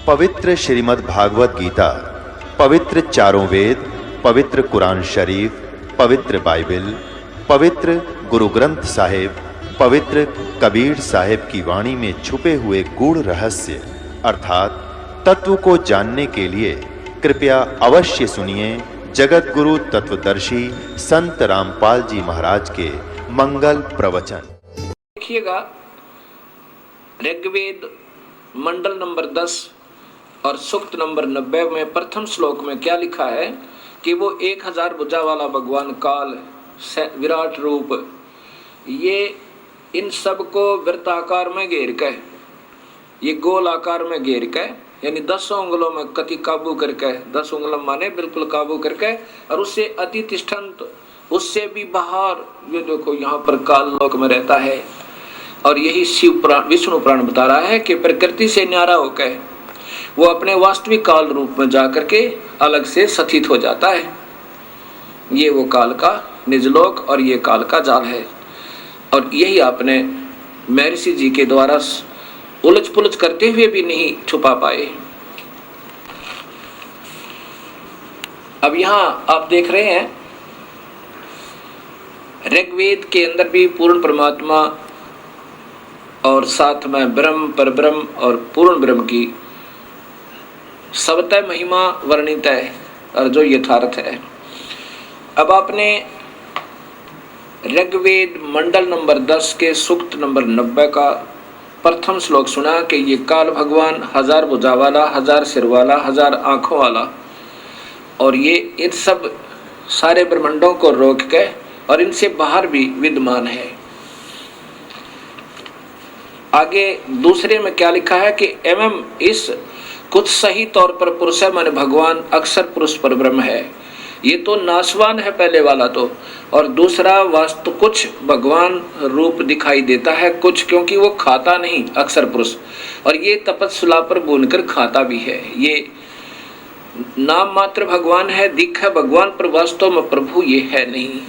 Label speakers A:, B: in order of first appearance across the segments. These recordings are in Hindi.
A: पवित्र श्रीमद् भागवत गीता, पवित्र चारों वेद, पवित्र कुरान शरीफ, पवित्र बाइबल, पवित्र गुरु ग्रंथ साहिब, पवित्र कबीर साहिब की वाणी में छुपे हुए गूढ़ रहस्य अर्थात तत्व को जानने के लिए कृपया अवश्य सुनिए जगत गुरु तत्वदर्शी संत रामपाल जी महाराज के मंगल प्रवचन।
B: देखिएगा, ऋग्वेद मंडल नंबर 10 और सूक्त नंबर 90 में प्रथम श्लोक में क्या लिखा है कि वो 1000 भुजा वाला भगवान काल विराट रूप, ये इन सब को वृत्ताकार में घेर के, ये गोल आकार में घेर के, यानी 10 उंगलों में कति काबू करके, 10 उंगलों माने बिल्कुल काबू करके, और उससे अति तिष्ठन्त, उससे भी बाहर ये देखो यहाँ पर काल लोक में रहता है। और यही शिव पुराण विष्णु पुराण बता रहा है कि प्रकृति से न्यारा होकर वो अपने वास्तविक काल रूप में जाकर के अलग से स्थित हो जाता है। ये वो काल का निजलोक और ये काल का जाल है। और यही आपने महर्षि जी के द्वारा उलझ पुलझ करते हुए भी नहीं छुपा पाए। अब यहाँ आप देख रहे हैं ऋग्वेद के अंदर भी पूर्ण परमात्मा और साथ में ब्रह्म, परब्रह्म और पूर्ण ब्रह्म की सबतः महिमा वर्णित है और जो यथार्थ है। अब आपने ऋग्वेद मंडल नंबर 10 के सूक्त नंबर 90 का प्रथम श्लोक सुना कि ये काल भगवान 1000 भुजा वाला, 1000 सिर वाला, 1000 आंखों वाला, और ये इन सब सारे ब्रह्मांडों को रोक के और इनसे बाहर भी विद्यमान है। आगे दूसरे में क्या लिखा है कि एवं इस कुछ सही तौर पर पुरुष माने भगवान अक्षर पुरुष पर ब्रह्म है। ये तो नाशवान है पहले वाला तो, और दूसरा वास्तु कुछ भगवान रूप दिखाई देता है कुछ, क्योंकि वो खाता नहीं अक्षर पुरुष, और ये तपस्या पर बुनकर खाता भी है। ये नाम मात्र भगवान है, दिख है भगवान पर, वास्तव में प्रभु ये है नहीं।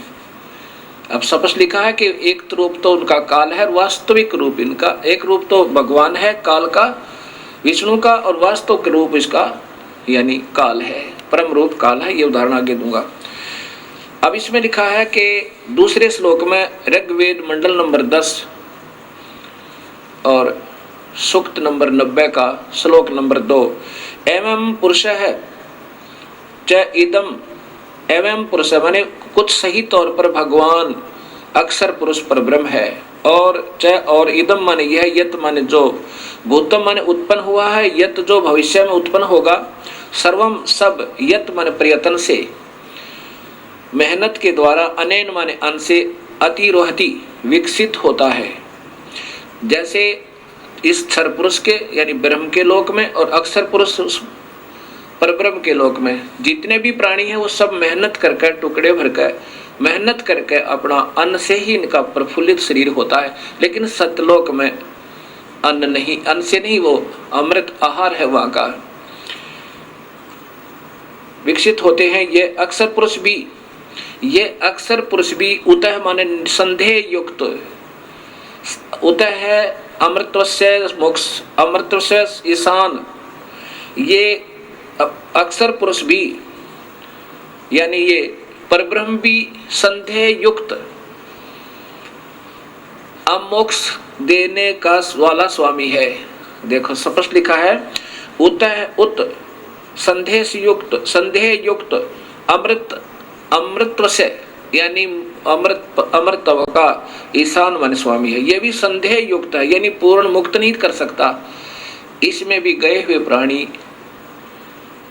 B: अब स्पष्ट लिखा है कि एक रूप तो उनका काल है, वास्तविक रूप इनका एक रूप तो भगवान है काल का, विष्णु का, और वास्तविक रूप इसका यानी काल है, परम रूप काल है। ये उदाहरण आगे दूंगा। अब इसमें लिखा है कि दूसरे श्लोक में ऋग्वेद मंडल नंबर 10 और सूक्त नंबर 90 का श्लोक नंबर 2, एवं पुरुष है च इदम, एवं पुरुष माने कुछ सही तौर पर भगवान अक्षर पुरुष पर ब्रह्म है, और च और इदम माने यह, यत माने जो, भूतम माने उत्पन्न हुआ है, यत जो भविष्य में उत्पन्न होगा, सर्वम सब, यत माने प्रयत्न से, मेहनत के द्वारा, अनेन माने अन से, अतिरोहति विकसित होता है। जैसे इस क्षर पुरुष के यानी ब्रह्म के लोक में और अक्षर पुरुष परब्रह्म के लोक में जितने भी प्राणी हैं वो सब मेहनत करके, टुकड़े भरकर मेहनत करके अपना अन्न से ही इनका प्रफुल्लित शरीर होता है। लेकिन सतलोक में अन्न नहीं, अन्न से नहीं, वो अमृत आहार है वहां का, विकसित होते हैं। ये अक्षर पुरुष भी, ये अक्षर पुरुष भी उतः माने संदेह युक्त, उतः है अमृतस्य मोक्ष, अमृतस्य ईशान। ये अक्षर पुरुष भी यानी ये परब्रह्म भी संदेह युक्त अमोक्ष देने का वाला स्वामी है। देखो स्पष्ट लिखा है, उत संदेह युक्त अमृत, अमृतत्व से यानी अमृतत्व का ईशान मन स्वामी है। ये भी संदेह युक्त है, यानी पूर्ण मुक्त नहीं कर सकता। इसमें भी गए हुए प्राणी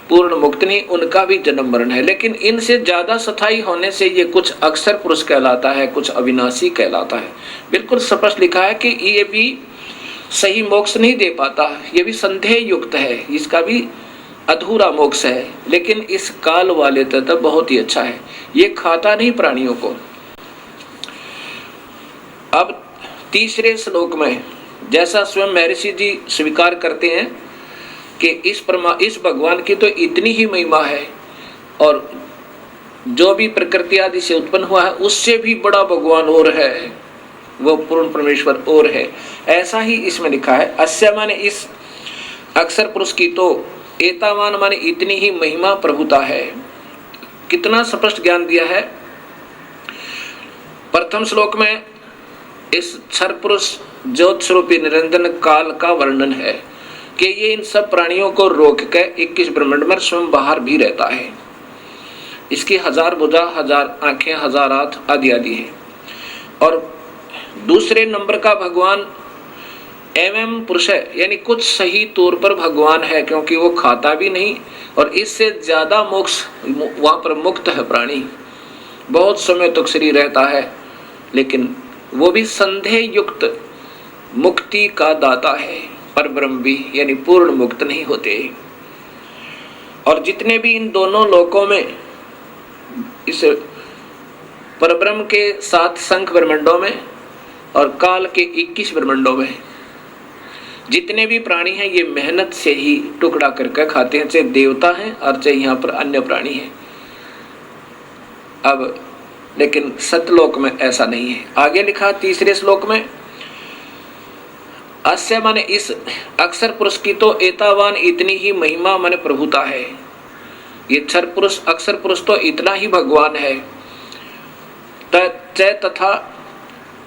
B: पूर्ण मुक्त नहीं, उनका भी जन्म मरण है। लेकिन इनसे ज्यादा स्थायी होने से ये कुछ अक्षर पुरुष कहलाता है, कुछ अविनाशी कहलाता है। बिल्कुल स्पष्ट लिखा है कि ये भी सही मोक्ष नहीं दे पाता, ये भी संदेह युक्त है, इसका भी अधूरा मोक्ष है। लेकिन इस काल वाले तत्व बहुत ही अच्छा है, ये खाता नहीं प्राणियों को। अब तीसरे श्लोक में जैसा स्वयं महर्षि जी स्वीकार करते हैं कि इस भगवान की तो इतनी ही महिमा है, और जो भी प्रकृति आदि से उत्पन्न हुआ है उससे भी बड़ा भगवान और है, वो पूर्ण परमेश्वर और है। ऐसा ही इसमें लिखा है, अस्य माने इस अक्षर पुरुष की तो एतावान माने इतनी ही महिमा प्रभुता है। कितना स्पष्ट ज्ञान दिया है। प्रथम श्लोक में इस क्षर पुरुष ज्योत स्वरूपी निरंजन काल का वर्णन है कि ये इन सब प्राणियों को रोक के 21 ब्रह्मांड में स्वयं बाहर भी रहता है। इसकी 1000 भुजा, 1000 आंखें, 1000 हाथ आदि आदि है। और दूसरे नंबर का भगवान एवं पुरुष है, यानी कुछ सही तौर पर भगवान है, क्योंकि वो खाता भी नहीं और इससे ज्यादा मोक्ष वहां पर मुक्त है प्राणी। बहुत समय तक शरीर रहता है, लेकिन वो भी संदेह युक्त मुक्ति का दाता है। पर ब्रह्म भी यानी पूर्ण मुक्त नहीं होते। और जितने भी इन दोनों लोकों में, इस परब्रह्म के 7 संख्य ब्रह्मांडों में और काल के 21 ब्रह्मांडों में जितने भी प्राणी हैं, ये मेहनत से ही टुकड़ा करके खाते हैं, चाहे देवता हैं और चाहे यहाँ पर अन्य प्राणी हैं। अब लेकिन सतलोक में ऐसा नहीं है। आगे लिखा तीसरे श्लोक में, अस्य माने इस अक्षर पुरुष की तो एतावान इतनी ही महिमा माने प्रभुता है। ये क्षर पुरुष, अक्षर पुरुष तो इतना ही भगवान है। तथा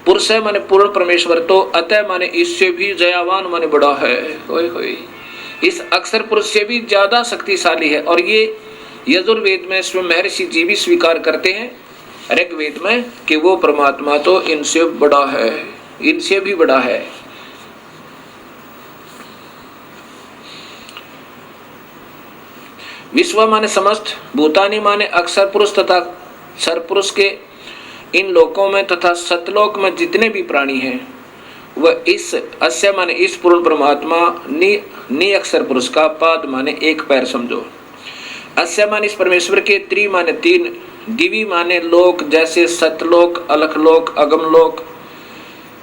B: पुरुष माने पूर्ण परमेश्वर तो अतः माने इससे भी जयावान माने बड़ा है। होय होय, इस अक्षर पुरुष से भी ज्यादा शक्तिशाली है। और ये यजुर्वेद में स्वयं महर्षि जी भी स्वीकार करते हैं, ऋग्वेद में, कि वो परमात्मा तो इनसे बड़ा है, इनसे भी बड़ा है। विश्व माने समस्त, भूतानी माने अक्षर पुरुष तथा क्षर पुरुष के इन लोकों में तथा सतलोक में जितने भी प्राणी हैं, वह इस अस्य माने इस पूर्ण परमात्मा नि अक्षर पुरुष का पाद माने एक पैर समझो। अस्य माने इस परमेश्वर के, त्रि माने 3, दिवी माने लोक, जैसे सतलोक, अलखलोक, अगमलोक,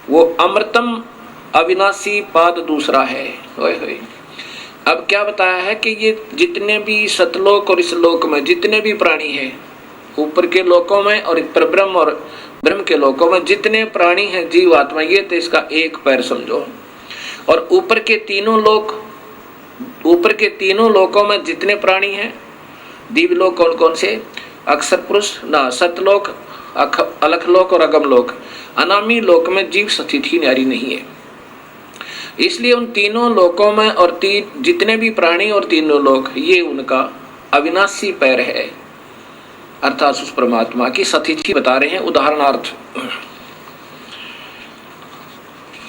B: वो अमृतम अविनाशी पाद दूसरा है। होय होय। अब क्या बताया है कि ये जितने भी सतलोक और इस लोक में जितने भी प्राणी हैं, ऊपर के लोकों में और परब्रह्म और ब्रह्म के लोकों में जितने प्राणी हैं, जीव आत्मा, ये तो इसका एक पैर समझो। और ऊपर के तीनों लोकों में जितने प्राणी हैं, दिव्यलोक कौन कौन से, अक्षर पुरुष ना, सतलोक, अलखलोक और अगमलोक, अनामी लोक में जीव स्थिति न्यारी नहीं है। इसलिए उन तीनों लोकों में और जितने भी प्राणी और तीनों लोक, ये उनका अविनाशी पैर है, अर्थात उस परमात्मा की स्थिति बता रहे हैं उदाहरणार्थ।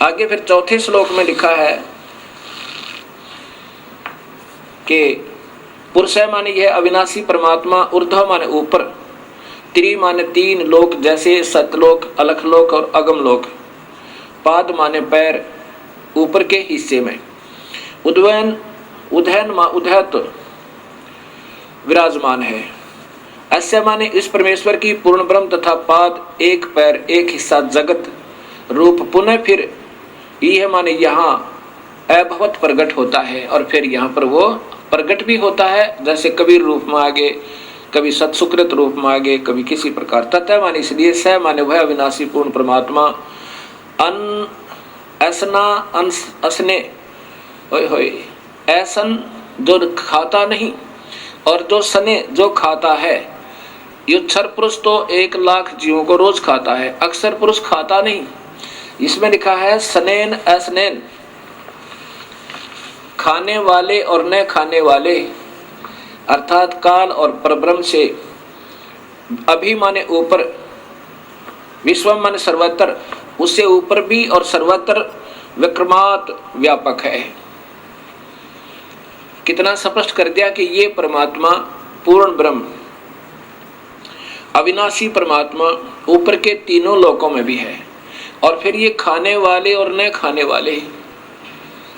B: आगे फिर चौथे श्लोक में लिखा है कि पुरुष माने यह अविनाशी परमात्मा, ऊर्ध्व माने ऊपर, त्रि माने 3 लोक जैसे सतलोक, अलखलोक और अगमलोक, पाद माने पैर ऊपर के हिस्से में, उदयत विराजमान है। अस्य माने इस परमेश्वर की पूर्ण ब्रह्म तथा पाद, एक पैर, एक हिस्सा जगत रूप, पुनः फिर यह माने यहाँ अभवत प्रकट होता है और फिर यहाँ पर वो प्रकट भी होता है, जैसे कबीर रूप में आगे, कभी सत्सुकृत रूप में आगे, कभी किसी प्रकार। तथा माने इसलिए स माने वह अविनाशी पूर्ण परमात्मा, अन ऐसना असने, होय होय, ऐसन जो खाता नहीं और जो सने जो खाता है। ये क्षर पुरुष तो 1 लाख जीवों को रोज खाता है, अक्षर पुरुष खाता नहीं। इसमें लिखा है सनेन असनेन, खाने वाले और न खाने वाले, अर्थात काल और परब्रह्म से अभी माने ऊपर, विश्व माने सर्वत्र, उससे ऊपर भी और सर्वत्र विक्रमात व्यापक है। कितना स्पष्ट कर दिया कि ये परमात्मा पूर्ण ब्रह्म अविनाशी परमात्मा ऊपर के तीनों लोकों में भी है। और फिर ये खाने वाले और न खाने वाले,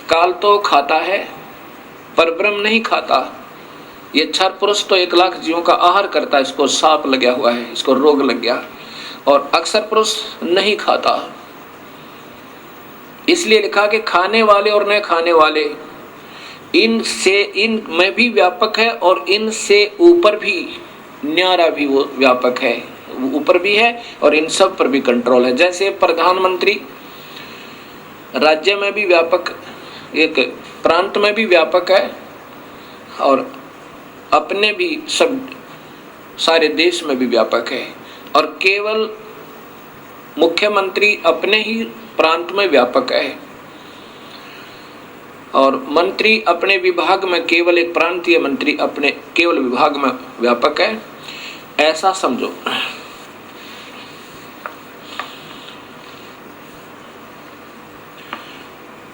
B: काल तो खाता है पर ब्रह्म नहीं खाता। ये क्षर पुरुष तो 1 लाख जीवों का आहार करता है, इसको सांप लगा हुआ है, इसको रोग लग गया, और अक्षर पुरुष नहीं खाता। इसलिए लिखा कि खाने वाले और न खाने वाले, इनसे इन में भी व्यापक है और इनसे ऊपर भी न्यारा भी वो व्यापक है, ऊपर भी है और इन सब पर भी कंट्रोल है। जैसे प्रधानमंत्री राज्य में भी व्यापक एक प्रांत में भी व्यापक है और अपने भी सब सारे देश में भी व्यापक है, और केवल मुख्यमंत्री अपने ही प्रांत में व्यापक है और मंत्री अपने विभाग में, केवल एक प्रांतीय मंत्री अपने केवल विभाग में व्यापक है, ऐसा समझो।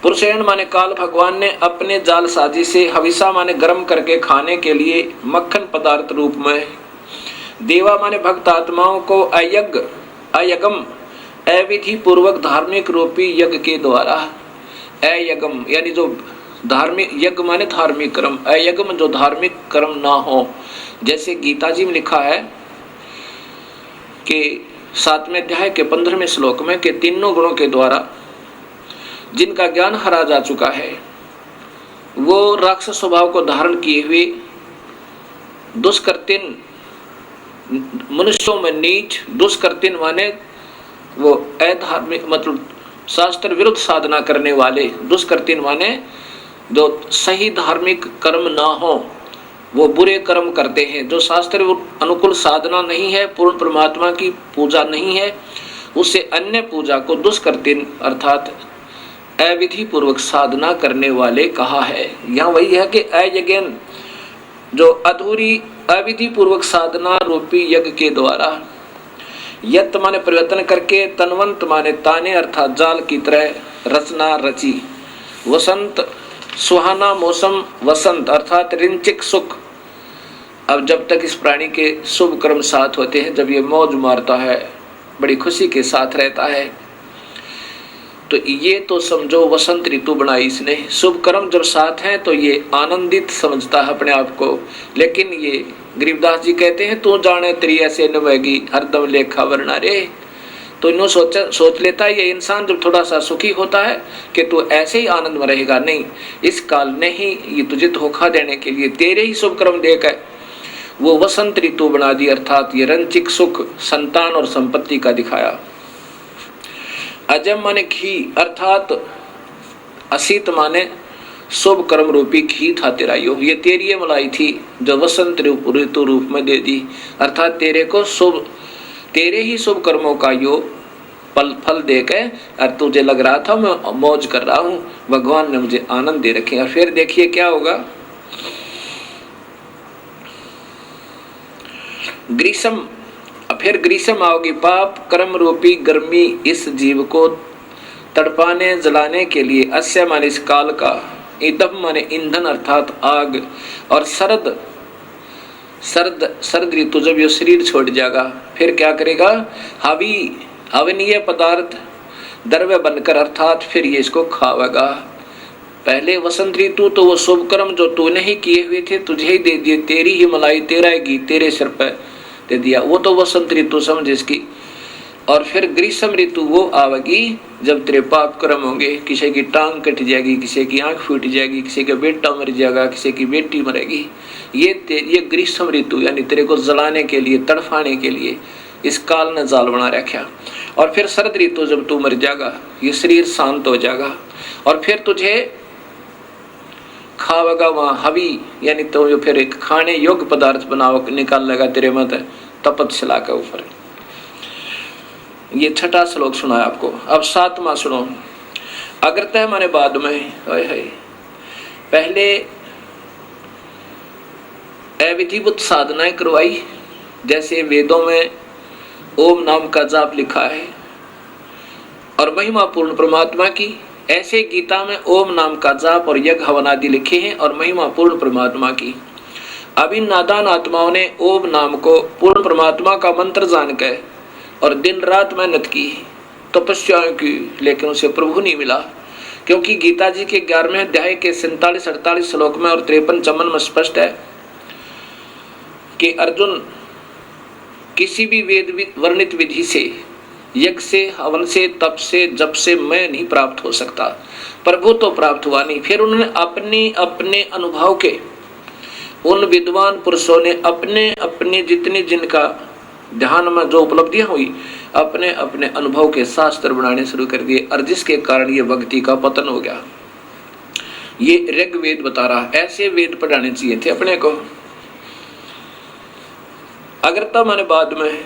B: पुरुषेण माने काल भगवान ने अपने जालसाजी से हविषा माने गर्म करके खाने के लिए मक्खन पदार्थ रूप में, देवा माने भक्त आत्माओं को अयगम अविधि पूर्वक धार्मिक रूपी यज्ञ के द्वारा, अयगम यानी जो धार्मिक यज्ञ माने धार्मिक कर्म, अयगम जो धार्मिक कर्म ना हो। जैसे गीता जी में लिखा है कि 7वें अध्याय के 15वें श्लोक में कि तीनों गुणों के द्वारा जिनका ज्ञान हरा जा चुका है वो राक्षस स्वभाव को धारण किए हुए दुष्कृतिन, मनुष्यों में नीच, दुष्कृतिन माने वो अधार्मिक मतलब शास्त्र विरुद्ध साधना करने वाले, दुष्कृतिन माने जो सही धार्मिक कर्म ना हो वो बुरे कर्म करते हैं, जो शास्त्र अनुकूल साधना नहीं है, पूर्ण परमात्मा की पूजा नहीं है, उससे अन्य पूजा को दुष्कृतिन अर्थात अविधि पूर्वक साधना करने वाले कहा है। यहाँ वही है कि अयज्ञन जो अधूरी अविधि पूर्वक साधना रूपी यज्ञ के द्वारा, यत माने परिवर्तन करके, तन्वंत माने ताने अर्थात जाल की तरह रचना रची, वसंत सुहाना मौसम, वसंत अर्थात रिंचिक सुख। अब जब तक इस प्राणी के शुभ कर्म साथ होते हैं, जब ये मौज मारता है, बड़ी खुशी के साथ रहता है, तो ये तो समझो वसंत ऋतु बनाई इसने। शुभ कर्म जब साथ हैं तो ये आनंदित समझता है अपने आप को। लेकिन ये गरीबदास जी कहते हैं तू जाने तेरी ऐसे नवेगी हरदम लेखा वरना रे। तो इन्हों सोच लेता है ये इंसान जब थोड़ा सा सुखी होता है कि तू ऐसे ही आनंद में रहेगा। नहीं, इस काल ने ही ये तुझे धोखा देने के लिए तेरे ही शुभ कर्म देकर वो वसंत ऋतु बना दी, अर्थात ये रंचिक सुख, संतान और संपत्ति का दिखाया। अजम माने घी अर्थात असीत माने शुभ कर्म रूपी घी था तेरा यो, ये तेरी ये मलाई थी जो वसंत ऋतु रूप में दे दी, अर्थात तेरे को शुभ, तेरे ही शुभ कर्मों का यो फल देकर, और तुझे लग रहा था मैं मौज कर रहा हूँ, भगवान ने मुझे आनंद दे रखे। और फिर देखिए क्या होगा, ग्रीष्म, फिर ग्रीष्म आओगी, पाप कर्म रूपी गर्मी इस जीव को तड़पाने जलाने के लिए, अस्य माने इस काल का, ईदम माने ईंधन अर्थात आग, और सर्द ऋतु जब ये शरीर छोड़ जाएगा फिर क्या करेगा, हवनीय पदार्थ द्रव्य बनकर, अर्थात फिर ये इसको खावेगा। पहले वसंत ऋतु तो वो शुभ कर्म जो तूने ही किए हुए थे तुझे ही दे दिए, तेरी ही मलाई, तेरा ही घी तेरे सिर पर दे दिया, वो तो वसंत ऋतु समझ इसकी। और फिर ग्रीष्म ऋतु वो आवेगी जब तेरे पाप कर्म होंगे, किसी की टांग कट जाएगी, किसी की आंख फूट जाएगी, किसी का बेटा मर जाएगा, किसी की बेटी मरेगी। ये ग्रीष्म ऋतु यानी तेरे को जलाने के लिए, तड़फाने के लिए इस काल ने जाल बना रखा। और फिर शरद ऋतु जब तू मर जाएगा, ये शरीर शांत हो जाएगा और फिर तुझे खावेगा वहाँ हवी, यानी तो जो फिर एक खाने योग्य पदार्थ बनाव निकाल लेगा तेरे मत तपतशिला के ऊपर। ये छठा श्लोक सुना है आपको। अब सातवां सुनो। अग्रतः माने बाद में, पहले अविधिवत साधनाएं करवाई, जैसे वेदों में ओम नाम का जाप लिखा है और महिमा पूर्ण परमात्मा की, ऐसे गीता में ओम नाम का जाप और यज्ञ हवन आदि लिखे हैं और महिमा पूर्ण परमात्मा की। अब इन नादान आत्माओं ने ओम नाम को पूर्ण परमात्मा का मंत्र जानकर और दिन रात मेहनत की, तपस्याएं की, लेकिन उसे प्रभु नहीं मिला। क्योंकि गीता जी के 11वें अध्याय के 47-48 श्लोक में और 53-54 में स्पष्ट है कि अर्जुन किसी भी वेद वर्णित विधि से, यज्ञ से, हवन से, तप से, जप से मैं नहीं प्राप्त हो सकता, प्रभु तो प्राप्त हुआ नहीं। फिर उन्होंने अपने अनुभव के, उन विद्वान पुरुषों ने अपने अपने जितने जिनका ध्यान में जो उपलब्धियां हुई, अपने अपने अनुभव के शास्त्र बनाने शुरू कर दिए और जिसके कारण ये भक्ति का पतन हो गया। ये ऋग्वेद बता रहा। ऐसे वेद पढ़ाने चाहिए थे अपने को। अगर तब माने बाद में,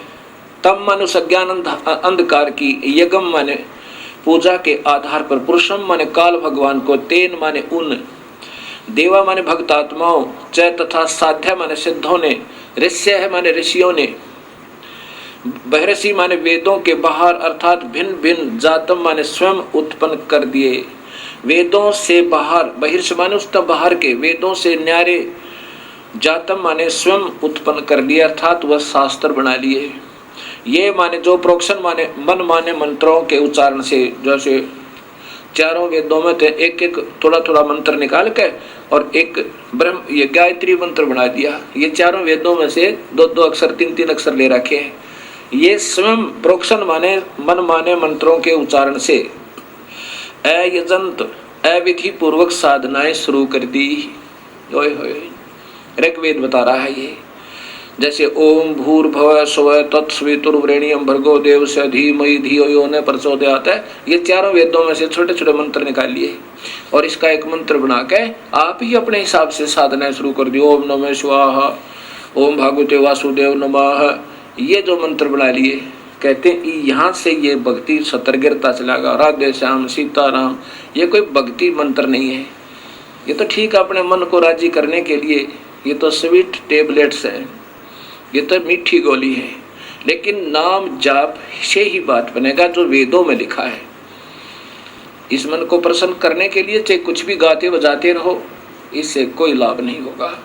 B: तब मानो सज्ञान अंधकार की, यगम माने पूजा के आधार पर, पुरुषम माने काल भगवान को, तेन माने उन, देवा माने भक्त आत्माओं, च तथा साध्या माने सिद्धों ने, ऋष्य है माने ऋषियों ने, बहरसी माने वेदों के बाहर अर्थात भिन्न भिन्न, जातम माने स्वयं उत्पन्न कर दिए। वेदों से बाहर, बहिर्ष माने उस बाहर के, वेदों से न्यारे, जातम माने स्वयं उत्पन्न कर लिए अर्थात वह शास्त्र बना लिए। ये माने जो प्रोक्षण माने मन माने मंत्रों के उच्चारण से, जैसे चारों वेदों में थे एक एक थोड़ा थोड़ा मंत्र निकाल के और एक ब्रह्म ये गायत्री मंत्र बना दिया। ये चारों वेदों में से दो दो अक्षर, तीन तीन अक्षर ले रखे हैं। ये स्वयं प्रोक्षण माने मन माने मंत्रों के उच्चारण से अयजंत अविधि पूर्वक साधनाएं शुरू कर दी। ओए होए, ऋग्वेद बता रहा है ये। जैसे ओम भूर्भुवः स्वः तत्सवितुर्वरेण्यं भर्गो देवस्य धीमहि धियो यो न प्रचोदयात्, ये चारों वेदों में से छोटे छोटे मंत्र निकाल लिए और इसका एक मंत्र बना के आप ही अपने हिसाब से साधना शुरू कर दी। ओम नमः शिवाय, ओम भागवते वासुदेव नमः, ये जो मंत्र बना लिए, कहते हैं यहाँ से ये भक्ति सतर गिरता चलागा। राधे श्याम सीताराम, ये कोई भक्ति मंत्र नहीं है। ये तो ठीक अपने मन को राजी करने के लिए, ये तो स्वीट टेबलेट्स है, ये तो मीठी गोली है। लेकिन नाम जाप से ही बात बनेगा जो वेदों में लिखा है। इस मन को प्रसन्न करने के लिए चाहे कुछ भी गाते बजाते रहो, इससे कोई लाभ नहीं होगा।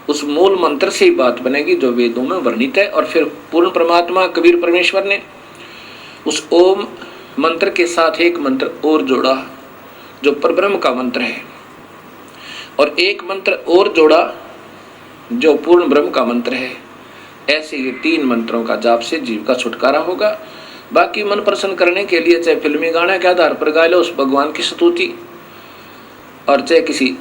B: उस मूल मंत्र से ही बात बनेगी जो वेदों में वर्णित है। और फिर पूर्ण परमात्मा कबीर परमेश्वर ने उस ओम मंत्र के साथ एक मंत्र और जोड़ा जो परब्रह्म का मंत्र है, और एक मंत्र और जोड़ा जो पूर्ण ब्रह्म का मंत्र है। ऐसे ये तीन मंत्रों का जाप से जीव का छुटकारा होगा। बाकी मन प्रसन्न करने के लिए चाहे फिल्मी गाने के आधार पर गा लो उस भगवान की स्तुति, और चाहे किसी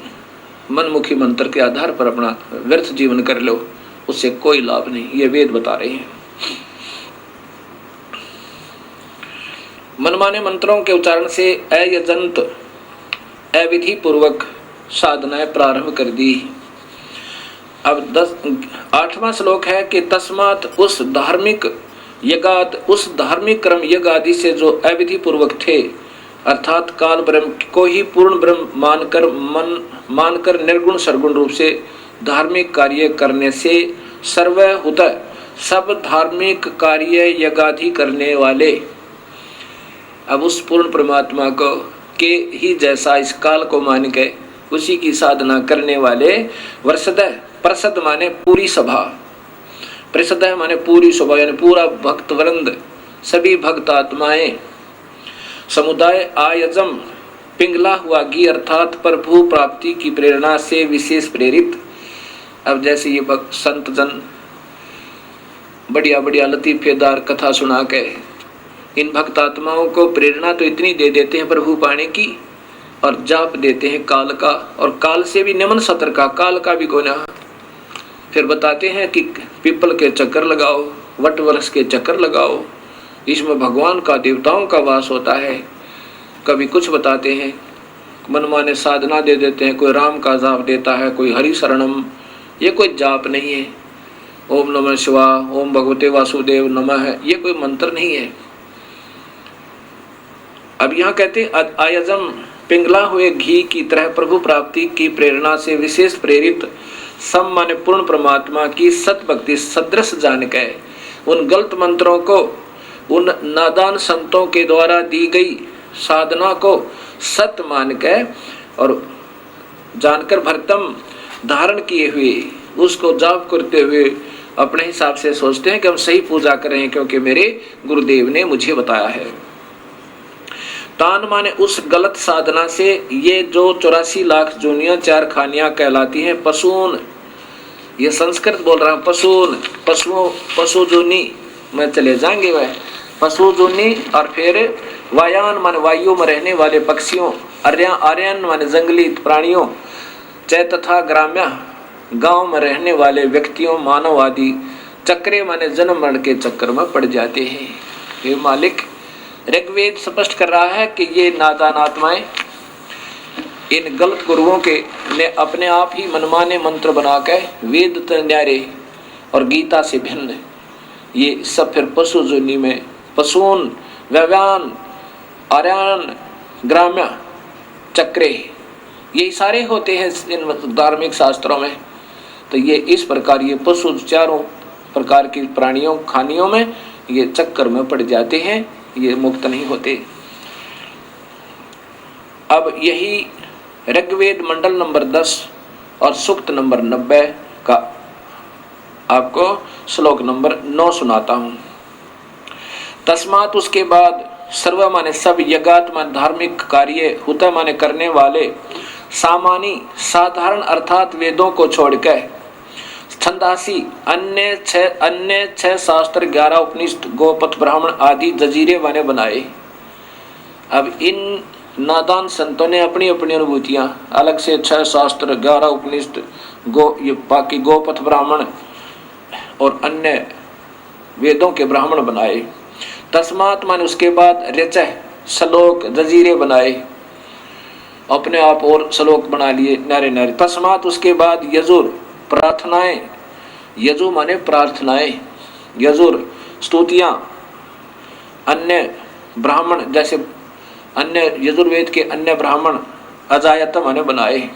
B: मनमुखी मंत्र के आधार पर अपना व्यर्थ जीवन कर लो, उससे कोई लाभ नहीं। ये वेद बता रहे हैं। मनमाने मंत्रों के उच्चारण से अयजंत अविधि पूर्वक साधनाएं प्रारंभ कर दी। अब 8वां श्लोक है कि तस्मात उस धार्मिक यज्ञात, उस धार्मिक क्रम यज्ञ आदि से जो अविधि पूर्वक थे, अर्थात काल ब्रह्म को ही पूर्ण ब्रह्म मानकर निर्गुण सरगुण रूप से धार्मिक कार्य करने से सर्वहुत सब धार्मिक कार्य यज्ञादि करने वाले, अब उस पूर्ण परमात्मा को के ही जैसा इस काल को मान के उसी की साधना करने वाले, वर्षद प्रसद माने पूरी सभा, प्रसद माने पूरी सभा यानी पूरा भक्त वृंद, सभी भक्त आत्माएं, समुदाय आयजम पिंगला हुआ घी अर्थात प्रभु प्राप्ति की प्रेरणा से विशेष प्रेरित। अब जैसे ये भक्त संत जन बढ़िया बढ़िया लतीफेदार कथा सुना के इन भक्त आत्माओं को प्रेरणा तो इतनी दे देते हैं प्रभु पाने की, और जाप देते हैं काल का, और काल से भी निम्न सतर का, काल का भी कोना। फिर बताते हैं कि पीपल के चक्कर लगाओ, वट वृक्ष के चक्कर लगाओ, इसमें भगवान का देवताओं का वास होता है। कभी कुछ बताते हैं, मनमाने साधना दे देते हैं, कोई राम का जाप देता है, कोई हरि शरणम, ये कोई जाप नहीं है। ओम नमः शिवाय, ओम भगवते वासुदेव नमः, ये कोई मंत्र नहीं है। अब यहाँ कहते हैं आयजम पिंगला हुए घी की तरह प्रभु प्राप्ति की प्रेरणा से विशेष प्रेरित सम माने पूर्ण परमात्मा की सत भक्ति सदृश जान के उन गलत मंत्रों को, उन नादान संतों के द्वारा दी गई साधना को सत मान के और जानकर भरतम धारण किए हुए उसको जाप करते हुए अपने हिसाब से सोचते हैं कि हम सही पूजा करें क्योंकि मेरे गुरुदेव ने मुझे बताया है। तान माने उस गलत साधना से ये जो 84 लाख जूनियां चार खानियां कहलाती हैं पशुन, ये संस्कृत बोल रहा हूँ, पशुन पशु जूनी में चले जाएंगे वह पशु जूनी, और फिर वायान माने वायु में रहने वाले पक्षियों, आर्यन माने जंगली प्राणियों, चै तथा ग्राम्य गांव में रहने वाले व्यक्तियों, मानव आदि, चक्रे माने जन्म मरण के चक्कर में पड़ जाते हैं। ये मालिक ऋग्वेद स्पष्ट कर रहा है कि ये नादान आत्माएं इन गलत गुरुओं के ने अपने आप ही मनमाने मंत्र बना के वेद न्यारे और गीता से भिन्न, ये सब फिर पशु जोनि में पशून व्यव्यान आर्यन ग्राम्य चक्रे यही सारे होते हैं इन धार्मिक शास्त्रों में। तो ये इस प्रकार ये पशु चारों प्रकार की प्राणियों खानियों में ये चक्कर में पड़ जाते हैं, ये मुक्त नहीं होते। अब यही ऋग्वेद मंडल नंबर 10 और सूक्त नंबर 90 का आपको श्लोक नंबर 9 सुनाता हूं। तस्मात उसके बाद सर्व माने सब यज्ञात माने धार्मिक कार्य हुता माने करने वाले सामानी साधारण अर्थात वेदों को छोड़कर छंदासी अन्य छह शास्त्र 11 उपनिषद गोपथ ब्राह्मण आदि जजीरे बने बनाए। अब इन नादान संतों ने अपनी अपनी अनुभूतियां अलग से 6 शास्त्र 11 उपनिषद ये बाकी गोपथ ब्राह्मण और अन्य वेदों के ब्राह्मण बनाए। तस्मात माने उसके बाद रचय श्लोक जजीरे बनाए, अपने आप और श्लोक बना लिए नारे नारे। तस्मात उसके बाद यजुर प्रार्थनाएं, यजु माने प्रार्थनाएं, यजुर स्तुतियां, अन्य ब्राह्मण जैसे अन्य यजुर्वेद के अन्य ब्राह्मण अजायत माने बनाए।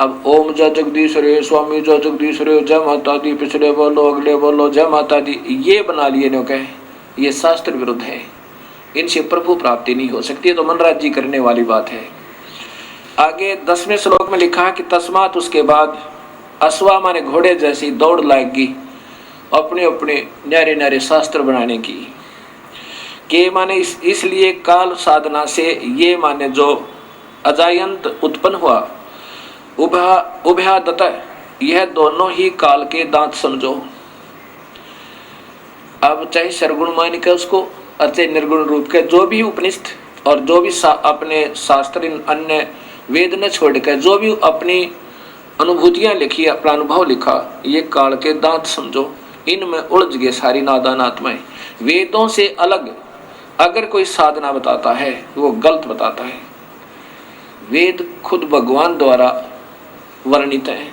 B: अब ओम जय जगदीश रे स्वामी जय जगदीश रे जय माता दी पिछले बोलो अगले बोलो जय माता दी, ये बना लिए ने कहे ये शास्त्र विरुद्ध है, इनसे प्रभु प्राप्ति नहीं हो सकती, तो मनराज जी करने वाली बात है। आगे 10वें श्लोक में लिखा कि तस्मात उसके बाद अश्वा माने घोड़े जैसी दौड़ लाएगी अपने अपने न्यारे न्यारे शास्त्र बनाने की। के माने इसलिए काल साधना से ये माने जो अजायंत उत्पन्न हुआ उभयादत यह दोनों ही काल के दांत समझो। अब चाहे सरगुण मान के उसको अचे निर्गुण रूप के जो भी उपनिषद और जो भी अपने शास्त्र अन्य वेद ने छोड़ कर जो भी अपनी अनुभूतियां लिखी अपना अनुभव लिखा ये काल के दांत समझो। इनमें उलझ गए सारी नादान आत्माएं। वेदों से अलग अगर कोई साधना बताता है वो गलत बताता है। वेद खुद भगवान द्वारा वर्णित है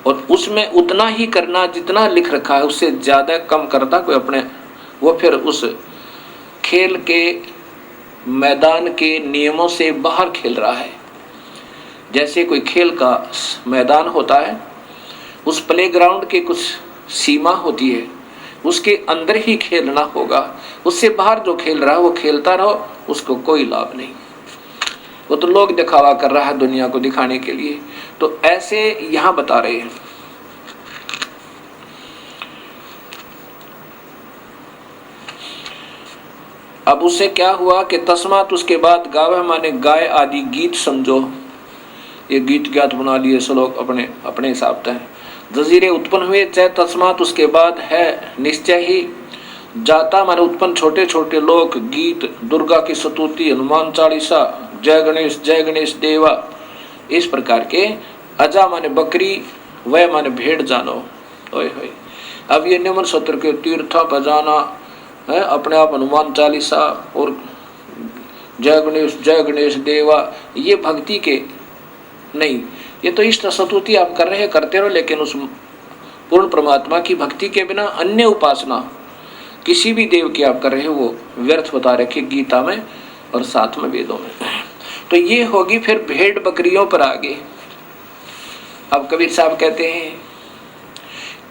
B: और उसमें उतना ही करना जितना लिख रखा है, उससे ज्यादा कम करता कोई अपने वो फिर उस खेल के मैदान के नियमों से बाहर खेल रहा है। जैसे कोई खेल का मैदान होता है, उस प्लेग्राउंड के कुछ सीमा होती है, उसके अंदर ही खेलना होगा, उससे बाहर जो खेल रहा है वो खेलता रहो, उसको कोई लाभ नहीं। वो तो लोग दिखावा कर रहा है दुनिया को दिखाने के लिए। तो ऐसे यहां बता रहे हैं। अब उससे क्या हुआ कि तस्मात उसके बाद गावह माने गाय आदि गीत समझो। ये गीत ज्ञात बना लिए श्लोक अपने अपने हिसाब से जजीरे उत्पन्न हुए। चाहे तस्मात उसके बाद है निश्चय ही जाता माने उत्पन्न छोटे छोटे लोग गीत दुर्गा की स्तुति हनुमान चालीसा जय गणेश देवा इस प्रकार के। अजा माने बकरी वह माने भेड़ जानो। ओए होए अब ये निम्न सत्र के तीर्थ पर जाना है, अपने आप हनुमान चालीसा और जय गणेश देवा ये भक्ति के नहीं, ये तो इष्ट स्तुति आप कर रहे हैं करते रहो, लेकिन उस पूर्ण परमात्मा की भक्ति के बिना अन्य उपासना किसी भी देव की आप कर रहे हो वो व्यर्थ बता रखे गीता में और साथ में वेदों में। तो ये होगी फिर भेड़ बकरियों पर आगे। अब कबीर साहब कहते हैं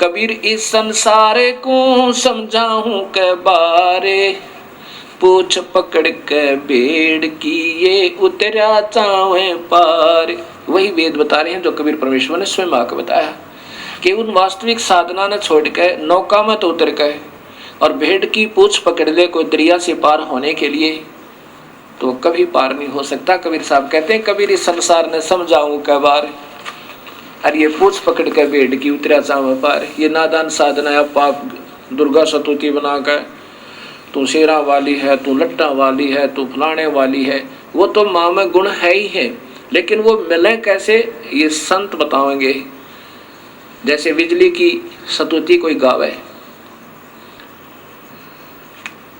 B: कबीर इस संसार को समझाऊं के बारे पूछ पकड़ के भेड़ की ये उतरा चावे पार। वही वेद बता रहे हैं जो कबीर परमेश्वर ने स्वयं आकर बताया कि उन वास्तविक साधना ने छोड़ के नौका में तो उतर गए और भेड़ की पूछ पकड़ ले कोई दरिया से पार होने के लिए, तो कभी पार नहीं हो सकता। कबीर साहब कहते हैं कबीर इस संसार ने समझाऊं के बार, अरे ये पूछ पकड़ के भेड़ की उतरा चावे पार, ये नादान साधना है। पाप दुर्गा स्तुति बना कर तू शेरा वाली है, तू लट्टा वाली है, तू फलाने वाली है, वो तो माँ में गुण है ही है, लेकिन वो मिले कैसे ये संत बताएंगे। जैसे बिजली की स्तुति कोई गावे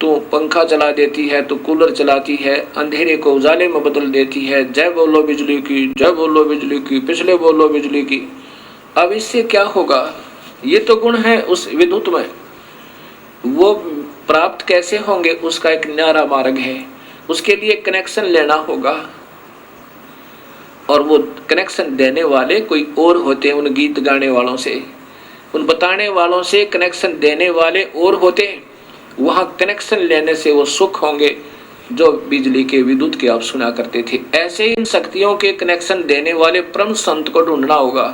B: तू पंखा चला देती है, तू कूलर चलाती है, अंधेरे को उजाले में बदल देती है, जय बोलो बिजली की, जय बोलो बिजली की, पिछले बोलो बिजली की। अब इससे क्या होगा? ये तो गुण है उस विद्युत में, वो प्राप्त कैसे होंगे उसका एक न्यारा मार्ग है। उसके लिए कनेक्शन लेना होगा, और वो कनेक्शन देने वाले कोई और होते हैं। उन गीत गाने वालों से, उन बताने वालों से कनेक्शन देने वाले और होते हैं। वहाँ कनेक्शन लेने से वो सुख होंगे जो बिजली के विद्युत के आप सुना करते थे। ऐसे इन शक्तियों के कनेक्शन देने वाले परम संत को ढूंढना होगा।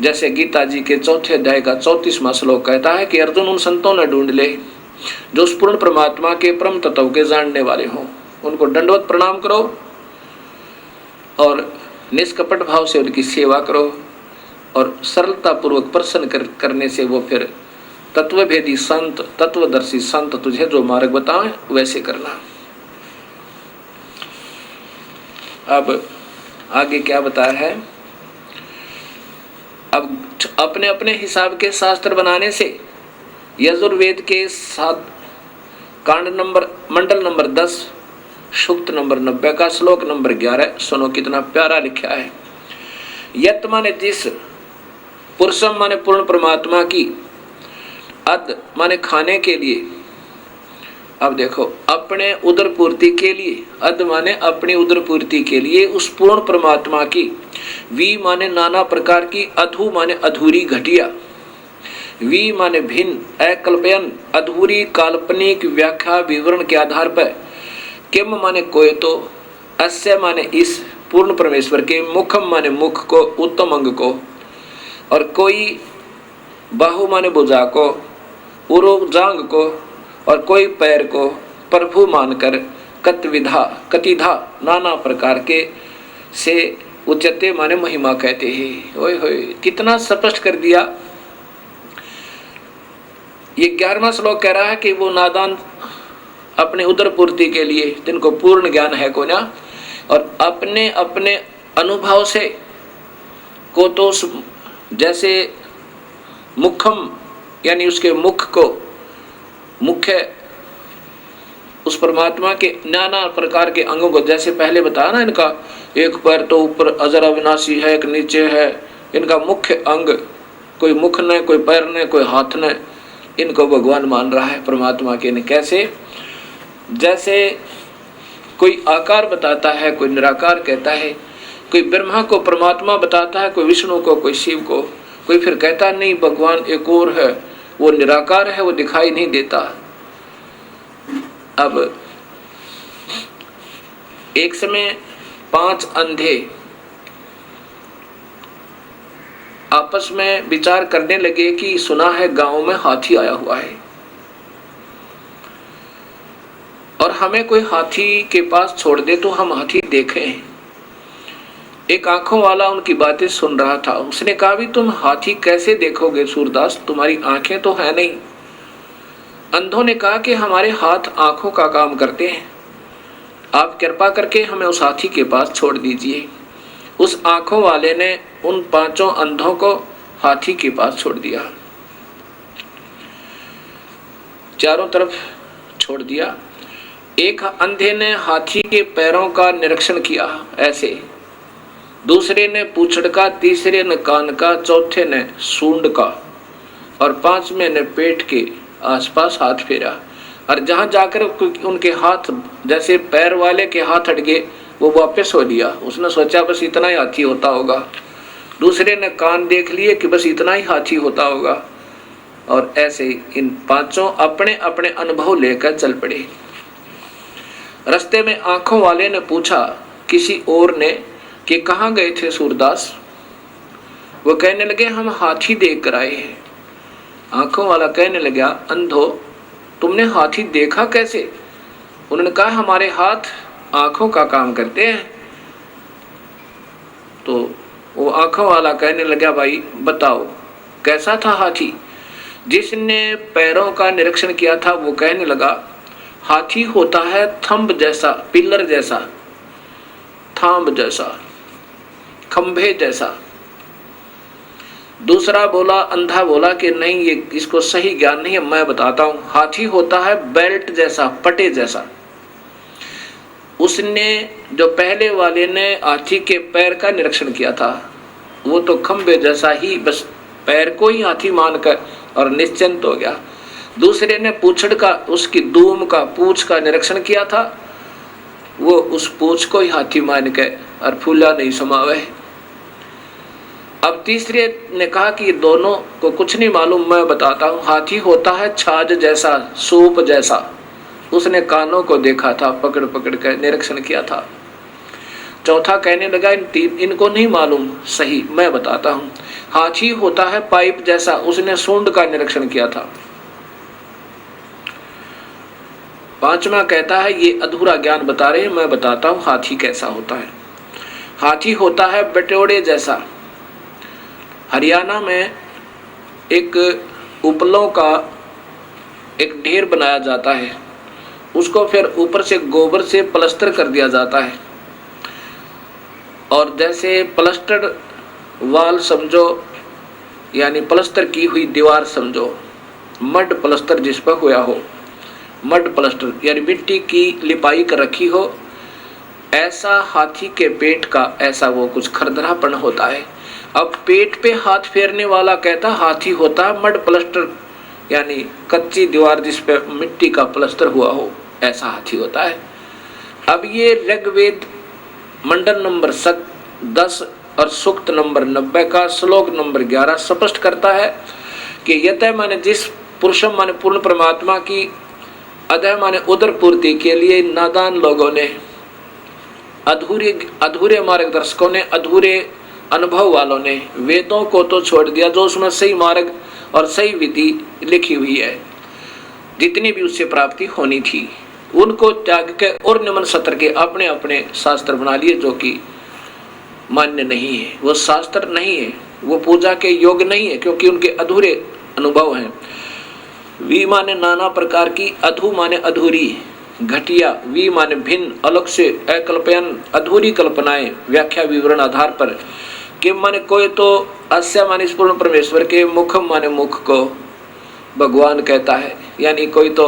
B: जैसे गीता जी के 4 अध्याय का 34वां श्लोक कहता है कि अर्जुन उन संतों ने ढूंढ ले जो उस पूर्ण परमात्मा के परम तत्व के जानने वाले हों। उनको दंडवत प्रणाम करो और निष्कपट भाव से उनकी सेवा करो, और सरलता पूर्वक प्रसन्न करने से वो फिर तत्वभेदी संत, तत्वदर्शी संत तुझे जो मार्ग बताएं वैसे करना। अब आगे क्या बताया है? अब अपने अपने हिसाब के शास्त्र बनाने से यजुर्वेद के 7 कांड नंबर मंडल नंबर 10 सूक्त नंबर 90 का श्लोक नंबर 11 सुनो कितना प्यारा लिखा है। यत माने जिस, पुरुषम माने पूर्ण परमात्मा की, अद माने खाने के लिए। अब देखो, अपने उदर पूर्ति के लिए, अद माने अपनी उदर पूर्ति के लिए उस पूर्ण परमात्मा की, वी माने नाना प्रकार की, अधु माने अधूरी घटिया, वी माने भिन्न, अकल्पयन अधूरी काल्पनिक व्याख्या विवरण के आधार पर, किम माने कोई तो, अस्य माने इस पूर्ण परमेश्वर के, मुखम माने मुख को, उत्तम अंग को, और कोई बाहु माने भुजा को, उरो जांग को, और कोई पैर को प्रभु मानकर कतविधा कतिधा नाना प्रकार के से उच्चते माने महिमा कहते हैं। ओए होए कितना स्पष्ट कर दिया। ये 11वां श्लोक कह रहा है कि वो नादान अपने उदर पूर्ति के लिए, जिनको पूर्ण ज्ञान है को ना, और अपने अपने अनुभव से को तो जैसे मुखम यानी उसके मुख को, मुख्य उस परमात्मा के नाना प्रकार के अंगों को, जैसे पहले बताया ना, इनका एक पैर तो ऊपर अजर अविनाशी है, एक नीचे है, इनका मुख्य अंग, कोई मुख ने, कोई पैर ने, कोई हाथ ने, इनको भगवान मान रहा है परमात्मा के ने। कैसे? जैसे कोई आकार बताता है, कोई निराकार कहता है, कोई ब्रह्मा को परमात्मा बताता है, कोई विष्णु को, कोई शिव को, कोई फिर कहता नहीं भगवान एक और है, वो निराकार है, वो दिखाई नहीं देता। अब एक समय 5 अंधे आपस में विचार करने लगे कि सुना है गांव में हाथी आया हुआ है, और हमें कोई हाथी के पास छोड़ दे तो हम हाथी देखें। एक आंखों वाला उनकी बातें सुन रहा था। उसने कहा भी तुम हाथी कैसे देखोगे सूरदास, तुम्हारी आंखें तो है नहीं। अंधों ने कहा कि हमारे हाथ आंखों का काम करते हैं, आप कृपा करके हमें उस हाथी के पास छोड़ दीजिए। उस आंखों वाले ने उन 5 अंधों को हाथी के पास छोड़ दिया, चारों तरफ छोड़ दिया। एक अंधे ने हाथी के पैरों का निरीक्षण किया ऐसे, दूसरे ने पूंछड़ का, तीसरे ने कान का, चौथे ने सूंड का, और 5वें ने पेट के आसपास हाथ फेरा। और जहां जाकर उनके हाथ, जैसे पैर वाले के हाथ हट गए, वो वापस हो लिया। उसने सोचा बस इतना ही हाथी होता होगा। दूसरे ने कान देख लिए कि बस इतना ही हाथी होता होगा। और ऐसे इन 5 अपने अपने अनुभव लेकर चल पड़े। रास्ते में आंखों वाले ने पूछा किसी और ने कि कहाँ गए थे सूरदास? वो कहने लगे हम हाथी देख कर आए हैं। आंखों वाला कहने लगा अंधो तुमने हाथी देखा कैसे? उन्होंने कहा हमारे हाथ आंखों का काम करते हैं। तो वो आंखों वाला कहने लगा भाई बताओ कैसा था हाथी? जिसने पैरों का निरीक्षण किया था वो कहने लगा हाथी होता है थंब जैसा, पिलर जैसा, थांब जैसा, खंभे जैसा। दूसरा बोला, अंधा बोला कि नहीं, ये इसको सही ज्ञान नहीं है, मैं बताता हूं। हाथी होता है बेल्ट जैसा, पटे जैसा। उसने, जो पहले वाले ने हाथी के पैर का निरीक्षण किया था, वो तो खंबे जैसा ही, बस पैर को ही हाथी मानकर और निश्चिंत हो गया। दूसरे ने पूंछड़ का, उसकी दूम का, पूंछ का निरीक्षण किया था, वो उस पूंछ को ही हाथी मान के और फूला नहीं समावे। अब तीसरे ने कहा कि दोनों को कुछ नहीं मालूम, मैं बताता हूं। हाथी होता है छाछ जैसा, सूप जैसा। उसने कानों को देखा था, पकड़ पकड़ कर निरीक्षण किया था। चौथा कहने लगा, इनको नहीं मालूम सही, मैं बताता हूं। हाथी होता है पाइप जैसा, उसने सूंड का निरीक्षण किया था। पांचवा कहता है, ये अधूरा ज्ञान बता रहे हैं, मैं बताता हूं हाथी कैसा होता है। हाथी होता है बटोड़े जैसा। हरियाणा में एक उपलों का एक ढेर बनाया जाता है, उसको फिर ऊपर से गोबर से प्लास्टर कर दिया जाता है। और जैसे प्लास्टर वाल समझो, यानी प्लास्टर की हुई दीवार समझो, मड प्लास्टर जिस पर हुआ हो, मड प्लास्टर यानी मिट्टी की लिपाई कर रखी हो, ऐसा हाथी के पेट का ऐसा वो कुछ खरदरापन होता है। अब पेट पे हाथ फेरने वाला कहता हाथी होता है मड प्लास्टर, यानी कच्ची दीवार जिस पे मिट्टी का प्लास्टर हुआ हो, ऐसा हाथी होता है। अब ये ऋग्वेद मंडल नंबर 10 और सूक्त नंबर 90 का श्लोक नंबर 11 स्पष्ट करता है कि यतः माने जिस पुरुषम माने पूर्ण परमात्मा की, अदय माने उदर पूर्ति के लिए नादान लोगों ने, अधूरे मार्गदर्शकों ने, अधूरे अनुभव वालों ने वेदों को तो छोड़ दिया, जो उसमें सही मार्ग और सही विधि लिखी हुई है, जितनी भी उससे प्राप्ति होनी थी, उनको त्याग के और निम्न सत्र के अपने अपने शास्त्र बना लिए, जो कि मान्य नहीं है। वो शास्त्र नहीं है, वो पूजा के योग नहीं है, क्योंकि उनके अधूरे अनुभव हैं। वी माने नाना प्रकार की, अधू माने अधूरी, घटिया, वी माने भिन्न, अलग से, अकल्पयन, अधूरी कल्पनाएं, व्याख्या विवरण आधार पर। किम माने कोई तो, अस्य माने पूर्ण परमेश्वर के, मुखम माने मुख को भगवान कहता है, यानी कोई तो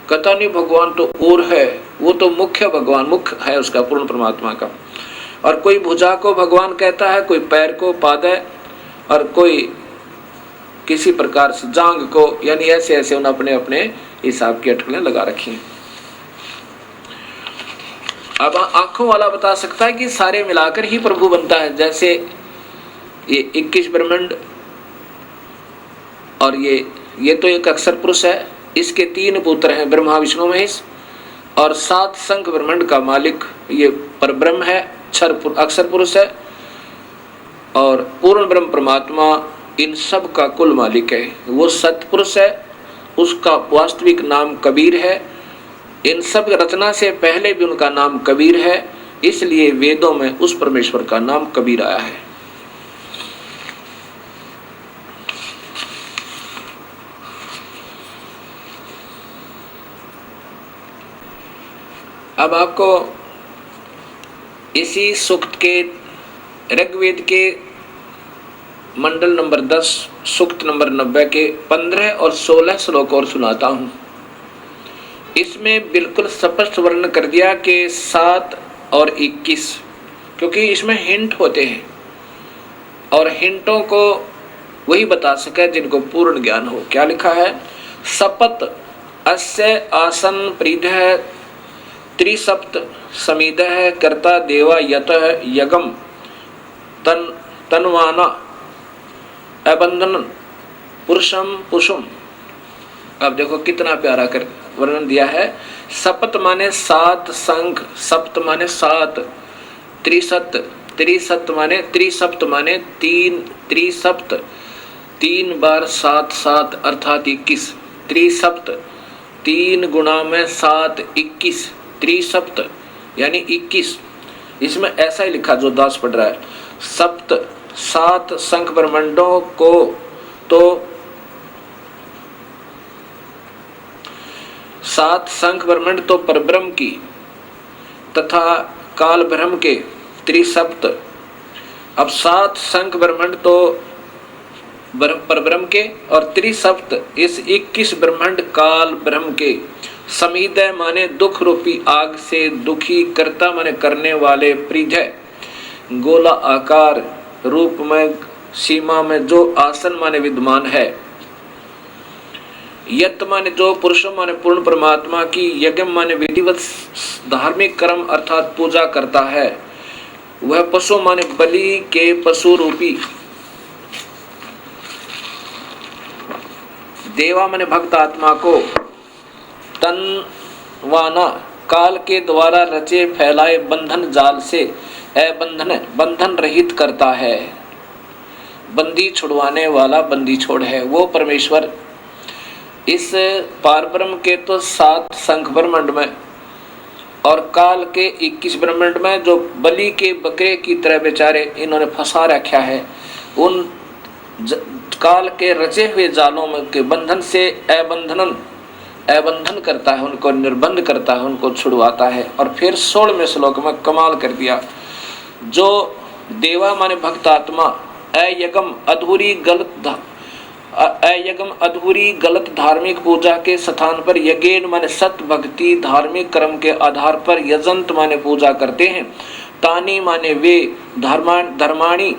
B: कहता नहीं भगवान तो और है, वो तो मुख्य भगवान, मुख है उसका पूर्ण परमात्मा का। और कोई भुजा को भगवान कहता है, कोई पैर को पाद है, और कोई किसी प्रकार से जांग को, यानी ऐसे ऐसे उन्हें अपने अपने हिसाब की अटकलें लगा रखी हैं। अब आंखों वाला बता सकता है कि सारे मिलाकर ही प्रभु बनता है। जैसे ये 21 ब्रह्मांड, और ये तो एक अक्षर पुरुष है, इसके 3 पुत्र हैं, ब्रह्मा विष्णु महेश, और 7 संख ब्रह्मांड का मालिक ये परब्रह्म है, अक्षर पुरुष है, और पूर्ण ब्रह्म परमात्मा इन सब का कुल मालिक है। वो सतपुरुष है, उसका वास्तविक नाम कबीर है। इन सब रचना से पहले भी उनका नाम कबीर है, इसलिए वेदों में उस परमेश्वर का नाम कबीर आया है। अब आपको इसी सूक्त के ऋग्वेद के मंडल नंबर 10 सूक्त नंबर 90 के 15 और 16 श्लोक और सुनाता हूं। इसमें बिल्कुल स्पष्ट वर्णन कर दिया कि 7 और 21, क्योंकि इसमें हिंट होते हैं और हिंटों को वही बता सके जिनको पूर्ण ज्ञान हो। क्या लिखा है? सपत अस्य आसन प्रीधः त्रिसप्त समिदः कर्ता देवा यतः यगम तन्वाना अबंधन पुरुषम पुषुम। अब देखो कितना प्यारा कर वर्णन दिया है। सपत माने 7 संख, सप्त माने 7, त्रिसप्त माने 3, त्रिसप्त 3 बार 7 7 अर्थात 21, त्रिसप्त 3 गुणा में 7 21, त्रिसप्त यानी 21। इसमें ऐसा ही लिखा जो दास पढ़ रहा है। सप्त 7 संख ब्रह्मांडों को तो 7 संख ब्रह्मांड तो परब्रह्म की तथा काल ब्रह्म के त्रिसप्त। अब 7 संख ब्रह्मांड तो परब्रह्म के, और त्रिसप्त इस 21 ब्रह्मांड काल ब्रह्म के। समीदय माने दुख रूपी आग से दुखी, कर्ता माने करने वाले, प्रिधय गोला आकार रूप में सीमा में जो आसन माने विद्यमान है। यत माने जो, पुरुष माने पूर्ण परमात्मा की, यज्ञ माने विधिवत धार्मिक कर्म अर्थात पूजा करता है। वह पशु माने बलि के पशु रूपी, देवा माने भक्त आत्मा को, तनवाना काल के द्वारा रचे फैलाए बंधन जाल से बंधन रहित करता है। बंदी छुड़वाने वाला बंदी छोड़ है वो परमेश्वर। इस पारब्रह्म के तो 7 शंख ब्रह्मांड में और काल के 21 ब्रह्मांड में जो बलि के बकरे की तरह बेचारे इन्होंने फंसा रखा है, उन काल के रचे हुए जालों में के बंधन से अबंधन करता है, उनको निर्बंध करता है, उनको छुड़वाता है। और फिर 16वें श्लोक में कमाल कर दिया, जो देवा माने भक्त आत्मा अयगम अधूरी गलत धार्मिक पूजा के स्थान पर यज्ञ माने सत भक्ति धार्मिक कर्म के आधार पर यजंत माने पूजा करते हैं। तानी माने वे, धर्माणी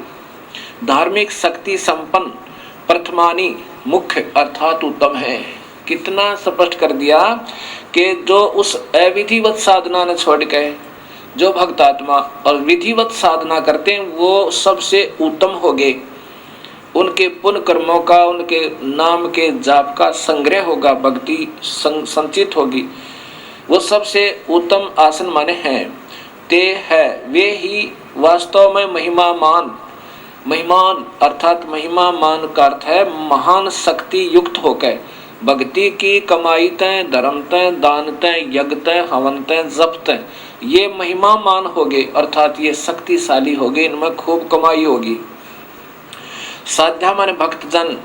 B: धार्मिक शक्ति संपन्न, प्रथमानी मुख्य अर्थात उत्तम है। कितना स्पष्ट कर दिया कि जो उस अविधिवत साधना ने छोड़ के जो भक्त आत्मा और विधिवत साधना करते हैं वो सबसे उत्तम हो गए। उनके पुण्य कर्मों का, उनके नाम के जाप का संग्रह होगा, भक्ति संचित होगी, वो सबसे उत्तम आसन माने हैं। ते है वे ही वास्तव में महिमान अर्थात महिमा मान का अर्थ है महान शक्ति युक्त होकर भक्ति की कमाई तय, धर्म तय, दान तय, यज्ञ तय, हवन तय, जप तय, ये महिमा मान हो गए अर्थात ये शक्तिशाली हो गए, इनमें खूब कमाई होगी। साध्या माने भक्तजन,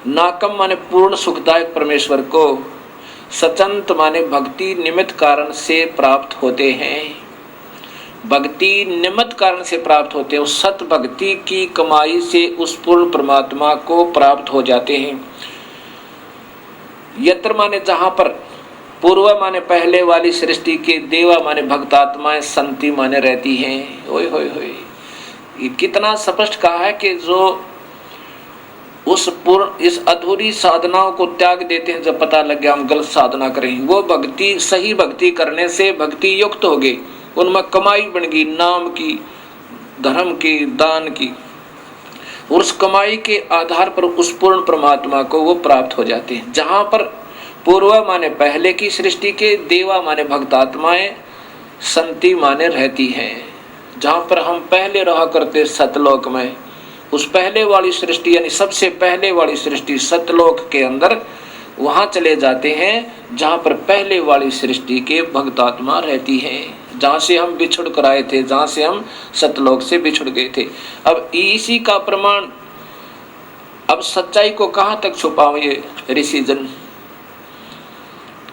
B: नाकम माने पूर्ण सुखदायक परमेश्वर को, सचंत माने भक्ति निमित्त कारण से प्राप्त होते हैं। भक्ति निमित्त कारण से प्राप्त होते हैं, उस सत भक्ति की कमाई से उस पूर्ण परमात्मा को प्राप्त हो जाते हैं। यत्र माने जहां पर, पूर्व माने पहले वाली सृष्टि के, देवा माने भक्त आत्माएं, संति माने रहती हैं। ओए होए होए, ये कितना स्पष्ट कहा है कि जो उस पूर्ण इस अधूरी साधनाओं को त्याग देते हैं, जब पता लग गया हम गलत साधना करें, वो भक्ति सही भक्ति करने से भक्ति युक्त हो गए, उनमें कमाई बन गई, नाम की, धर्म की, दान की, और उस कमाई के आधार पर उस पूर्ण परमात्मा को वो प्राप्त हो जाते हैं। जहां पर पूर्व माने पहले की सृष्टि के, देवा माने भक्त आत्माएं, संति माने रहती हैं। जहां पर हम पहले रहा करते सतलोक में, उस पहले वाली सृष्टि यानी सबसे पहले वाली सृष्टि सतलोक के अंदर, वहां चले जाते हैं जहां पर पहले वाली सृष्टि के भक्त आत्मा रहती हैं, जहां से हम बिछुड़ कर आए थे, जहां से हम सतलोक से बिछुड़ गए थे। अब इसी का प्रमाण, अब सच्चाई को कहां तक छुपावे ऋषिजन।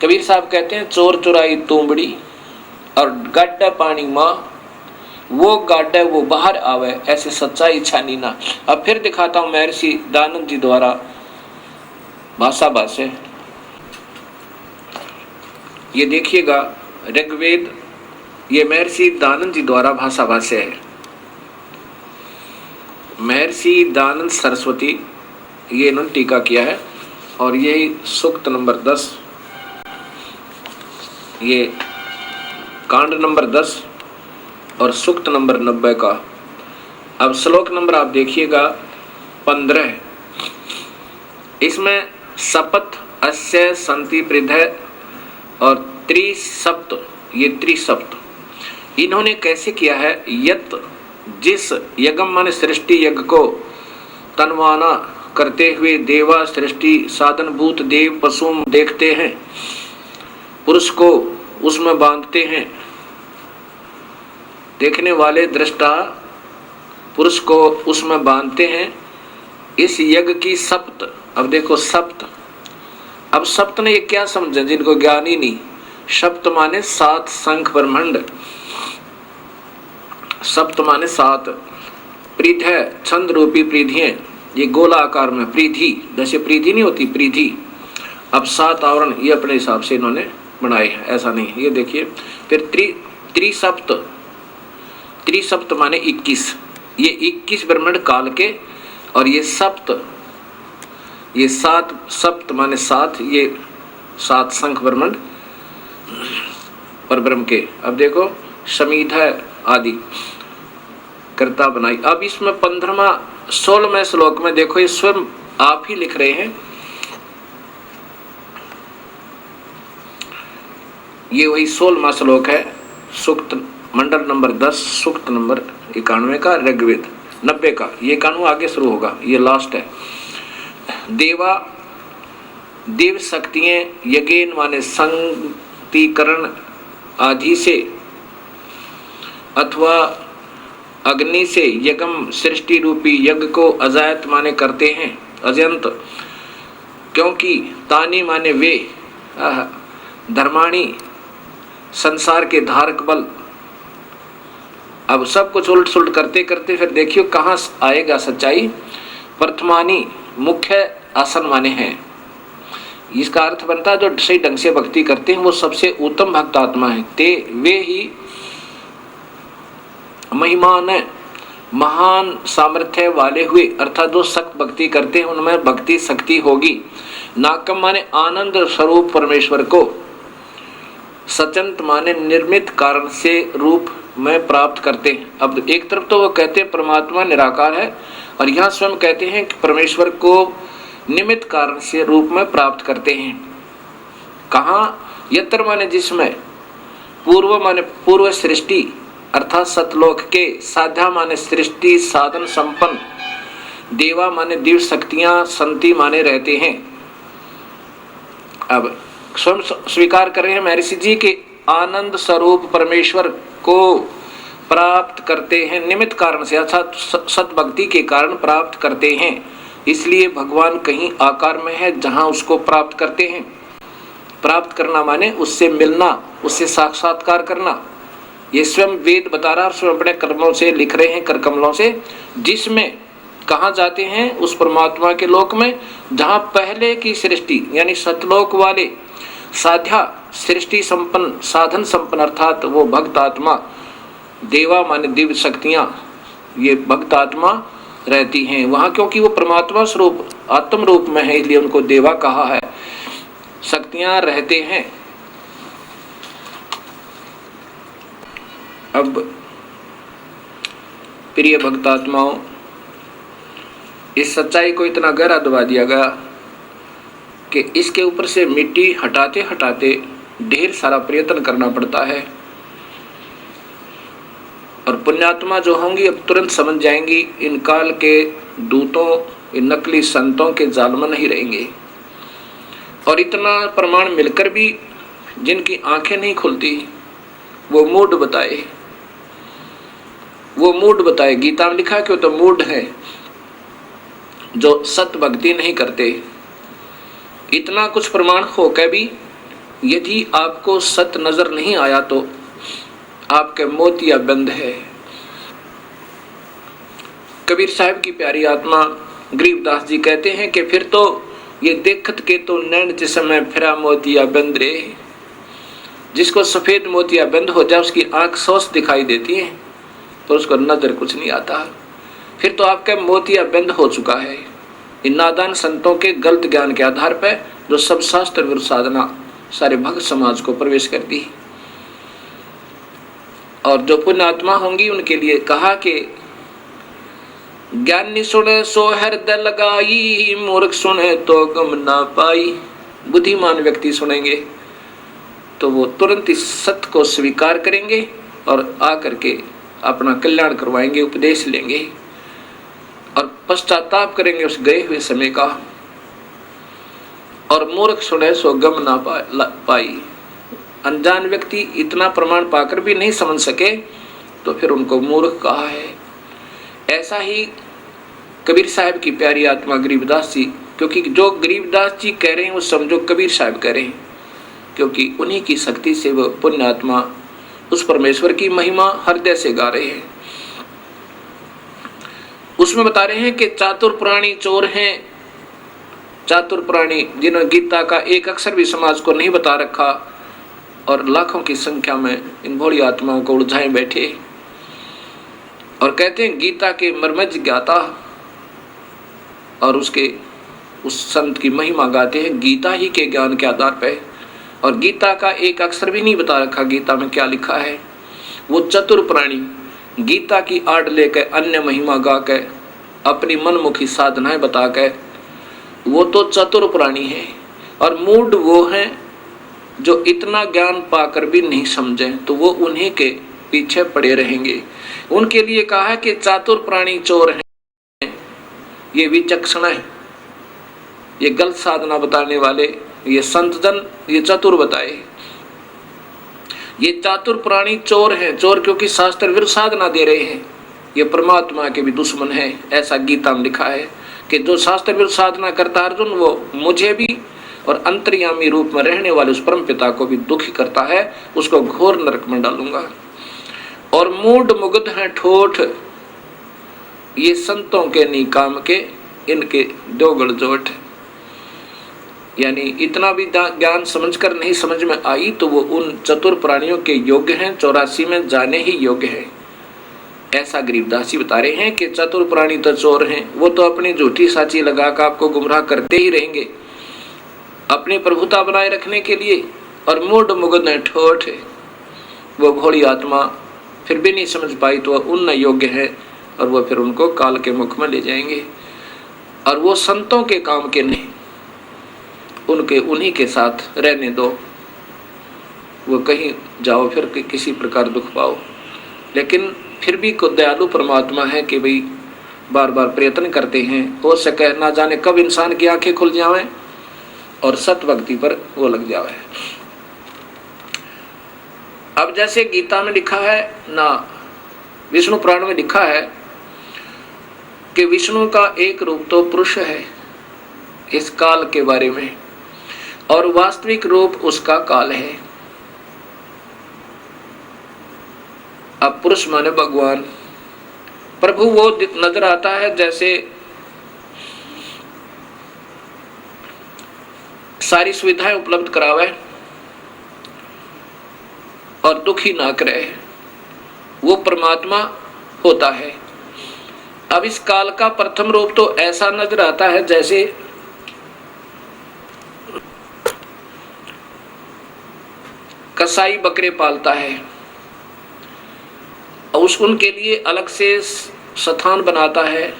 B: कबीर साहब कहते हैं, चोर चुराई तूंबड़ी और गाड्डा पानी माँ, वो गाड्डा वो बाहर आवे, ऐसे सच्चाई छानी ना। अब फिर दिखाता हूं महर्षि दानंद जी द्वारा भाषा भाष्य। ये देखिएगा ऋग्वेद, ये महर्षि दानंद जी द्वारा भाषा भाष्य है। महर्षि दानंद सरस्वती, ये इन्होंने टीका किया है, और यही सूक्त नंबर 10, ये कांड नंबर 10 और सूक्त नंबर 90 का। अब श्लोक नंबर आप देखिएगा 15, इसमें सपथ अस्य संति पृथय और त्रिसप्त, ये त्रिसप्त इन्होंने कैसे किया है। यत जिस यज्ञम माने सृष्टि यज्ञ को तनवाना करते हुए देवा सृष्टि साधनभूत देव पशु देखते हैं, पुरुष को उसमें बांधते हैं, देखने वाले दृष्टा पुरुष को उसमें बांधते हैं। इस यज्ञ की सप्त, अब देखो सप्त, अब सप्त ने ये क्या समझे जिनको ज्ञान ही नहीं। सप्त माने 7 शंख ब्रह्मांड, सप्त माने 7, पृथ्वी छंद रूपी पृथ्वियां, ये गोला आकार में प्रीधि, जैसे प्रीधि नहीं होती प्रीधि, अब 7 आवरण ये अपने हिसाब से इन्होंने बनाए हैं, ऐसा नहीं। ये देखिए फिर त्रिसप्त, त्रिसप्त माने 21, ये 21 ब्रह्मांड काल के, और ये सप्त, ये 7 सप्त माने 7, ये 7 संख ब्रह्मांड पर ब्रह्म के। अब देखो समीधा आदि कर्ता बनाई। अब इसमें 15वां 16वें श्लोक में देखो, ये स्वयं आप ही लिख रहे हैं, ये वही 16वां श्लोक है, सूक्त मंडल नंबर 10, सूक्त नंबर 91 का, ऋग्वेद 90 का, ये 91 आगे शुरू होगा, ये लास्ट है। देवा देव शक्तियां यज्ञ माने संगतिकरण आदि से अथवा अग्नि से यज्ञ सृष्टि रूपी यज्ञ को अजायत माने करते हैं, अजंत, क्योंकि तानी माने वे, धर्माणी संसार के धारक बल। अब सब कुछ उल्ट सुलट करते करते फिर देखियो कहाँ आएगा सच्चाई। प्रथमानी मुख्य आसन माने हैं, इसका अर्थ बनता है जो सही ढंग से भक्ति करते हैं वो सबसे उत्तम भक्त आत्मा है। ते वे ही महिमान महान सामर्थ्य वाले हुए, अर्थात जो सख्त भक्ति करते हैं उनमें भक्ति शक्ति होगी। नाकम माने आनंद स्वरूप परमेश्वर को, सचंत माने निर्मित कारण से रूप में प्राप्त करते हैं। अब एक तरफ तो वो कहते हैं परमात्मा निराकार है, और यहाँ स्वयं कहते हैं कि परमेश्वर को निमित्त कारण से रूप में प्राप्त करते हैं। कहाँ? यत्र माने जिसमें, पूर्व माने पूर्व सृष्टि अर्थात सतलोक के, साध्या माने सृष्टि साधन संपन्न, देवा माने दिव्य शक्तियां संति माने रहते हैं। अब स्वयं स्वीकार कर रहे हैं महर्षि जी के आनंद स्वरूप परमेश्वर को प्राप्त करते हैं निमित्त कारण से, अर्थात सतभक्ति के कारण प्राप्त करते हैं। इसलिए भगवान कहीं आकार में है जहां उसको प्राप्त करते हैं। प्राप्त करना माने उससे मिलना, उससे साक्षात्कार करना। ये स्वयं वेद बता रहा है, स्वयं अपने कर्मों से लिख रहे हैं, कर कमलों से, जिसमें कहाँ जाते हैं? उस परमात्मा के लोक में जहाँ पहले की सृष्टि यानी सतलोक वाले साध्या सृष्टि संपन्न साधन संपन्न अर्थात वो भक्त आत्मा, देवा माने दिव्य शक्तियां, ये भक्त आत्मा रहती हैं वहाँ, क्योंकि वो परमात्मा स्वरूप आत्म रूप में है, इसलिए उनको देवा कहा है। शक्तियां रहते हैं। अब प्रिय भक्त आत्माओं, इस सच्चाई को इतना गहरा दबा दिया गया कि इसके ऊपर से मिट्टी हटाते हटाते ढेर सारा प्रयत्न करना पड़ता है। और पुण्यात्मा जो होंगी अब तुरंत समझ जाएंगी इन काल के दूतों, इन नकली संतों के जाल में नहीं रहेंगे। और इतना प्रमाण मिलकर भी जिनकी आंखें नहीं खुलती वो मूढ़ बताए, वो मूढ़ बताए। गीता में लिखा कि वो तो मूढ़ है जो सत भक्ति नहीं करते। इतना कुछ प्रमाण होकर भी यदि आपको सत नजर नहीं आया तो आपके मोतिया बंद है। कबीर साहब की प्यारी आत्मा गरीबदास जी कहते हैं कि फिर तो ये देखत के तो नैन जिसमें फिरा मोतिया बंद रे। जिसको सफेद मोतिया बंद हो जाए उसकी आंख सोच दिखाई देती है तो उसको नजर कुछ नहीं आता। फिर तो आपका मोतिया बंद हो चुका है इन नादान संतों के गलत ज्ञान के आधार पर, जो सब शास्त्र विरुद्ध साधना सारे भक्त समाज को प्रवेश करती है। और जो पुण्यात्मा होंगी उनके लिए कहा कि ज्ञानी सुने सो हृदय लगाई, मूर्ख सुने तो गम ना पाई। बुद्धिमान व्यक्ति सुनेंगे तो वो तुरंत इस सत्य को स्वीकार करेंगे और आकर के अपना कल्याण करवाएंगे, उपदेश लेंगे और पश्चाताप करेंगे उस गए हुए समय का। और मूर्ख सुने सो गम ना पाई। अनजान व्यक्ति इतना प्रमाण पाकर भी नहीं समझ सके तो फिर उनको मूर्ख कहा है। ऐसा ही कबीर साहब की प्यारी आत्मा गरीबदास जी, क्योंकि जो गरीबदास जी कह रहे हैं वो समझो कबीर साहब कह रहे हैं, क्योंकि उन्हीं की शक्ति से वो पुण्य आत्मा उस परमेश्वर की महिमा हृदय से गा रहे हैं। उसमें बता रहे हैं कि चातुर प्राणी चोर हैं। चातुर प्राणी जिन्होंने गीता का एक अक्षर भी समाज को नहीं बता रखा और लाखों की संख्या में इन भोली आत्माओं को उलझाए बैठे, और कहते हैं गीता के मर्मज्ञ ज्ञाता, और उस संत की महिमा गाते हैं गीता ही के ज्ञान के आधार पर, और गीता का एक अक्षर भी नहीं बता रखा गीता में क्या लिखा है। वो चतुर प्राणी गीता की आड़ लेकर अन्य महिमा गा के अपनी मनमुखी साधनाएं बता के वो तो चतुर प्राणी है। और मूढ़ वो हैं जो इतना ज्ञान पाकर भी नहीं समझे, तो वो उन्हीं के पीछे पड़े रहेंगे। उनके लिए कहा है कि चातुर प्राणी चोर हैं, ये विचक्षण है, ये गलत साधना बताने वाले, ये संत जन ये चतुर बताए। ये चातुर प्राणी चोर हैं, चोर क्योंकि शास्त्र विरुद्ध साधना दे रहे हैं, ये परमात्मा के भी दुश्मन है। ऐसा गीता में लिखा है कि जो शास्त्र विरुद्ध साधना करता है अर्जुन, वो मुझे भी और अंतर्यामी रूप में रहने वाले उस परम पिता को भी दुखी करता है, उसको घोर नरक में डालूंगा। और मूढ़ मुग्ध हैं ठोठ, ये संतों के निकाम के इनके दो गड़जोट। यानी इतना भी ज्ञान समझकर नहीं समझ में आई तो वो उन चतुर प्राणियों के योग्य हैं, 84 में जाने ही योग्य है। ऐसा गरीबदास जी बता रहे हैं कि चतुर प्राणी तो चोर हैं, वो तो अपनी झूठी साची लगाकर आपको गुमराह करते ही रहेंगे अपनी प्रभुता बनाए रखने के लिए। और मूढ़ मुग्ध हैं ठोठ, वो भोली आत्मा फिर भी नहीं समझ पाई तो वह उन योग्य है, और वो फिर उनको काल के मुख में ले जाएंगे। और वो संतों के काम के नहीं, उनके उन्हीं के साथ रहने दो, वो कहीं जाओ फिर किसी प्रकार दुख पाओ। लेकिन फिर भी को दयालु परमात्मा है कि भाई बार बार प्रयत्न करते हैं, हो सके ना जाने कब इंसान की आंखें खुल जावे और सत भक्ति पर वो लग जावे। अब जैसे गीता में लिखा है ना, विष्णु पुराण में लिखा है कि विष्णु का एक रूप तो पुरुष है इस काल के बारे में, और वास्तविक रूप उसका काल है। अब पुरुष माने भगवान, प्रभु वो नजर आता है जैसे सारी सुविधाएं उपलब्ध करावे और दुखी ना करे, वो परमात्मा होता है। अब इस काल का प्रथम रूप तो ऐसा नजर आता है जैसे कसाई बकरे पालता है, उनके लिए अलग से स्थान बनाता है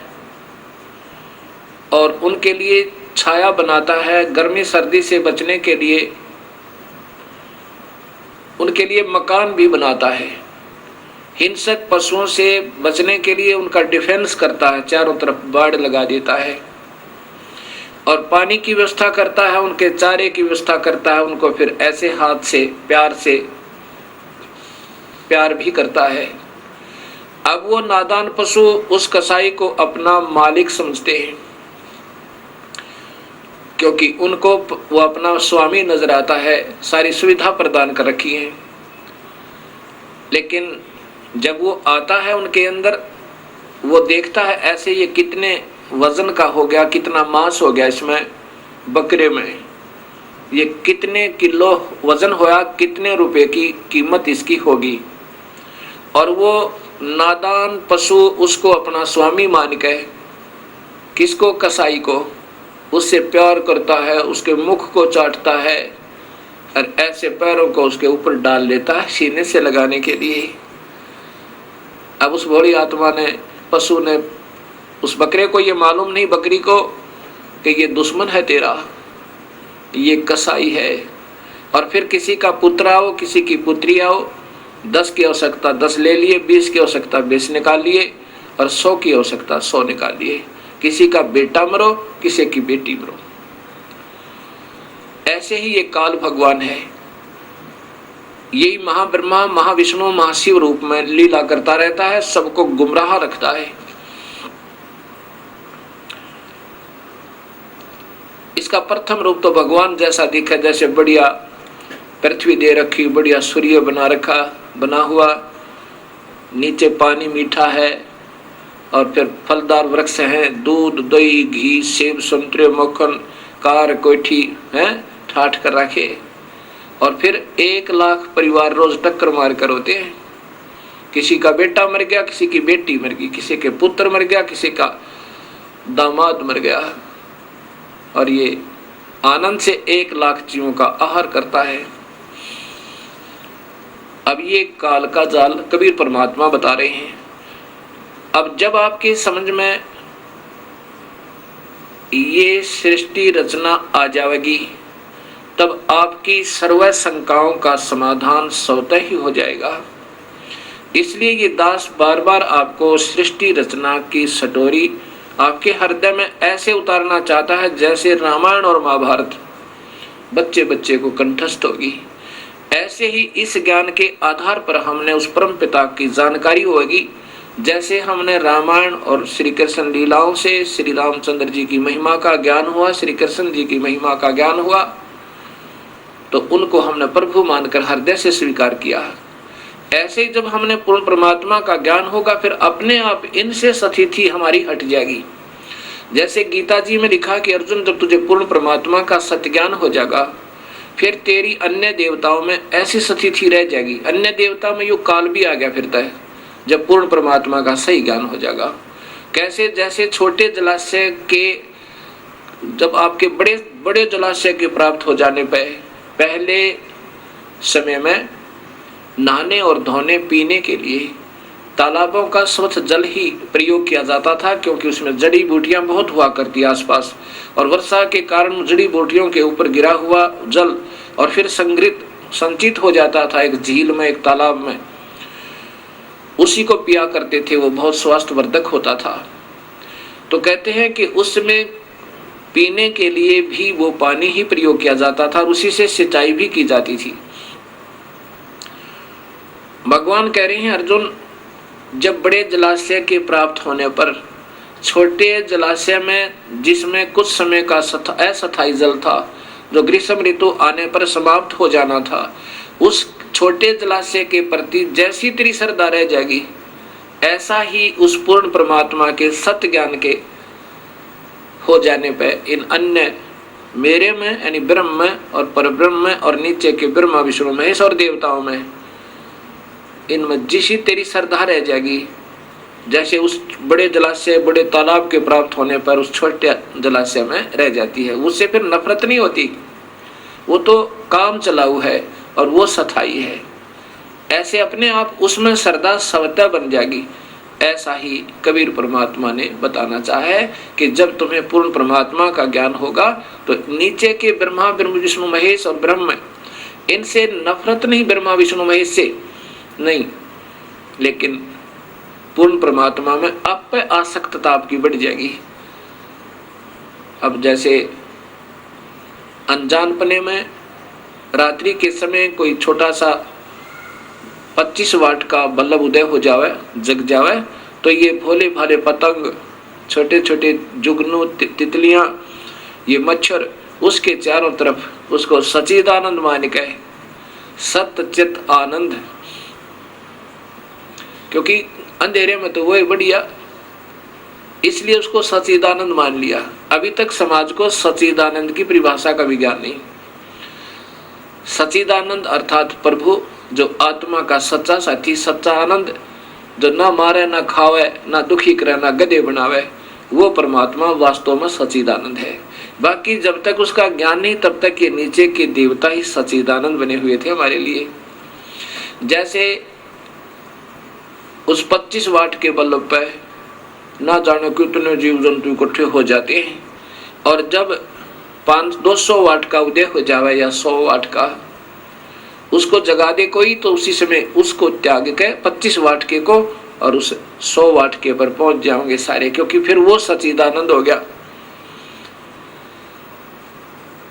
B: और उनके लिए छाया बनाता है, गर्मी सर्दी से बचने के लिए उनके लिए मकान भी बनाता है, हिंसक पशुओं से बचने के लिए उनका डिफेंस करता है, चारों तरफ बाड़ लगा देता है, और पानी की व्यवस्था करता है, उनके चारे की व्यवस्था करता है, उनको फिर ऐसे हाथ से प्यार भी करता है। अब वो नादान पशु उस कसाई को अपना मालिक समझते हैं, क्योंकि उनको वो अपना स्वामी नजर आता है, सारी सुविधा प्रदान कर रखी है। लेकिन जब वो आता है उनके अंदर, वो देखता है ऐसे ये कितने वजन का हो गया, कितना मांस हो गया इसमें, बकरे में ये कितने किलो वजन होया, कितने रुपए की कीमत इसकी होगी। और वो नादान पशु उसको अपना स्वामी मान के, किसको, कसाई को, उससे प्यार करता है, उसके मुख को चाटता है और ऐसे पैरों को उसके ऊपर डाल लेता है सीने से लगाने के लिए। अब उस भोली आत्मा ने, पशु ने, उस बकरे को ये मालूम नहीं, बकरी को, कि ये दुश्मन है तेरा, ये कसाई है। और फिर किसी का पुत्र आओ, किसी की पुत्री आओ, 10 की आवश्यकता 10 ले लिए, 20 की आवश्यकता 20 निकाल लिए, और 100 की आवश्यकता 100 निकाल लिए। किसी का बेटा मरो, किसी की बेटी मरो। ऐसे ही ये काल भगवान है, यही महाब्रह्मा, महाविष्णु, महाशिव रूप में लीला करता रहता है, सबको गुमराह रखता है। इसका प्रथम रूप तो भगवान जैसा दिखे, जैसे बढ़िया पृथ्वी दे रखी, बढ़िया सूर्य बना हुआ, नीचे पानी मीठा है, और फिर फलदार वृक्ष हैं, दूध दही घी सेब संतरे मक्खन कार कोठी हैं ठाठ कर रखे। और फिर 1 लाख परिवार रोज टक्कर मार कर होते हैं। किसी का बेटा मर गया, किसी की बेटी मर गई, किसी के पुत्र मर गया, किसी का दामाद मर गया। और ये आनंद से 1 लाख जीवों का आहार करता है। अब ये काल का जाल कबीर परमात्मा बता रहे हैं। अब जब आपके समझ में ये सृष्टि रचना आ जाएगी तब आपकी सर्व शंकाओं का समाधान स्वतः ही हो जाएगा। इसलिए ये दास बार बार आपको सृष्टि रचना की सटोरी आपके हृदय में ऐसे उतारना चाहता है जैसे रामायण और महाभारत बच्चे बच्चे को कंठस्थ होगी। ऐसे ही इस ज्ञान के आधार पर हमने उस परम पिता की जानकारी होगी। जैसे हमने रामायण और श्री कृष्ण लीलाओं से श्री रामचंद्र जी की महिमा का ज्ञान हुआ, श्री कृष्ण जी की महिमा का ज्ञान हुआ, तो उनको हमने प्रभु मानकर हृदय से स्वीकार किया। ऐसे ही जब हमने पूर्ण परमात्मा का ज्ञान होगा फिर अपने आप इनसे स्थिति हमारी हट जाएगी। जैसे गीता जी में लिखा कि अर्जुन जब तुझे पूर्ण परमात्मा का सत्य ज्ञान हो जाएगा फिर तेरी अन्य देवताओं में ऐसी स्थिति रह जाएगी। अन्य देवता में यो काल भी आ गया फिरता है जब पूर्ण परमात्मा का सही ज्ञान हो जाएगा। कैसे? जैसे छोटे जलाशय के जब आपके बड़े बड़े जलाशय के प्राप्त हो जाने पर पहले समय में नहाने और धोने पीने के लिए तालाबों का स्वच्छ जल ही प्रयोग किया जाता था, क्योंकि उसमें जड़ी बूटियां बहुत हुआ करती आसपास, और वर्षा के कारण जड़ी बूटियों के ऊपर गिरा हुआ जल और फिर संचित हो जाता था एक झील में, एक तालाब में, उसी को पिया करते थे। वो बहुत स्वास्थ्यवर्धक होता था। तो कहते हैं कि उसमें पीने के लिए भी वो पानी ही प्रयोग किया जाता था और उसी से सिंचाई भी की जाती थी। भगवान कह रहे हैं अर्जुन, जब बड़े जलाशय के प्राप्त होने पर छोटे जलाशय में जिसमें कुछ समय का अस्थायी जल था जो ग्रीष्म ऋतु आने पर समाप्त हो जाना था, उस छोटे जलाशय के प्रति जैसी तेरी श्रद्धा रह जाएगी ऐसा ही उस पूर्ण परमात्मा के सत्य ज्ञान के हो जाने पर इन अन्य मेरे में यानी ब्रह्म में और परब्रह्म में और नीचे के ब्रह्मा विष्णु महेश और देवताओं में इनमें जिसी तेरी श्रद्धा रह जाएगी जैसे उस बड़े जलाशय बड़े तालाब के प्राप्त होने पर उस छोटे जलाशय में रह जाती है। उससे फिर नफरत नहीं होती, वो तो काम चलाऊ है और वो सथाई है। ऐसे अपने आप उसमें श्रद्धा स्वतः बन जाएगी। ऐसा ही कबीर परमात्मा ने बताना चाहा है कि जब तुम्हें पूर्ण परमात्मा का ज्ञान होगा तो नीचे के ब्रह्मा विष्णु महेश और ब्रह्म इनसे नफरत नहीं, ब्रह्मा विष्णु महेश से नहीं, लेकिन पूर्ण परमात्मा में आप पे आसक्तता आपकी बढ़ जाएगी। अब जैसे अनजानपने में रात्रि के समय कोई छोटा सा 25 वाट का बल्ब उदय हो जावे, जग जावे, तो ये भोले भाले पतंग, छोटे छोटे जुगनू, तितलियां, ये मच्छर उसके चारों तरफ उसको सच्चिदानंद मान के सत्य चित आनंद, क्योंकि अंधेरे में तो वही बढ़िया, इसलिए उसको सच्चिदानंद मान लिया। अभी तक समाज को सच्चिदानंद की परिभाषा का भी ज्ञान नहीं। सच्चिदानंद अर्थात प्रभु जो आत्मा का सच्चा साथी, सच्चा आनंद, जो ना मारे ना खावे ना दुखी करे ना गधे बनावे, वो परमात्मा वास्तव में सच्चिदानंद है। बाकी जब तक उसका ज्ञान नहीं तब तक ये नीचे के देवता ही सच्चिदानंद बने हुए थे हमारे लिए। जैसे उस 25 वाट के बल्ब पे ना जाने कितने जीव जंतु इकट्ठे हो जाते हैं, और जब 200 वाट का उदय हो जावे या 100 वाट का, उसको जगा दे कोई तो उसी समय उसको त्याग के 25 वाट के को और उस 100 वाट के पर पहुंच जाओगे सारे, क्योंकि फिर वो सच्चिदानंद हो गया।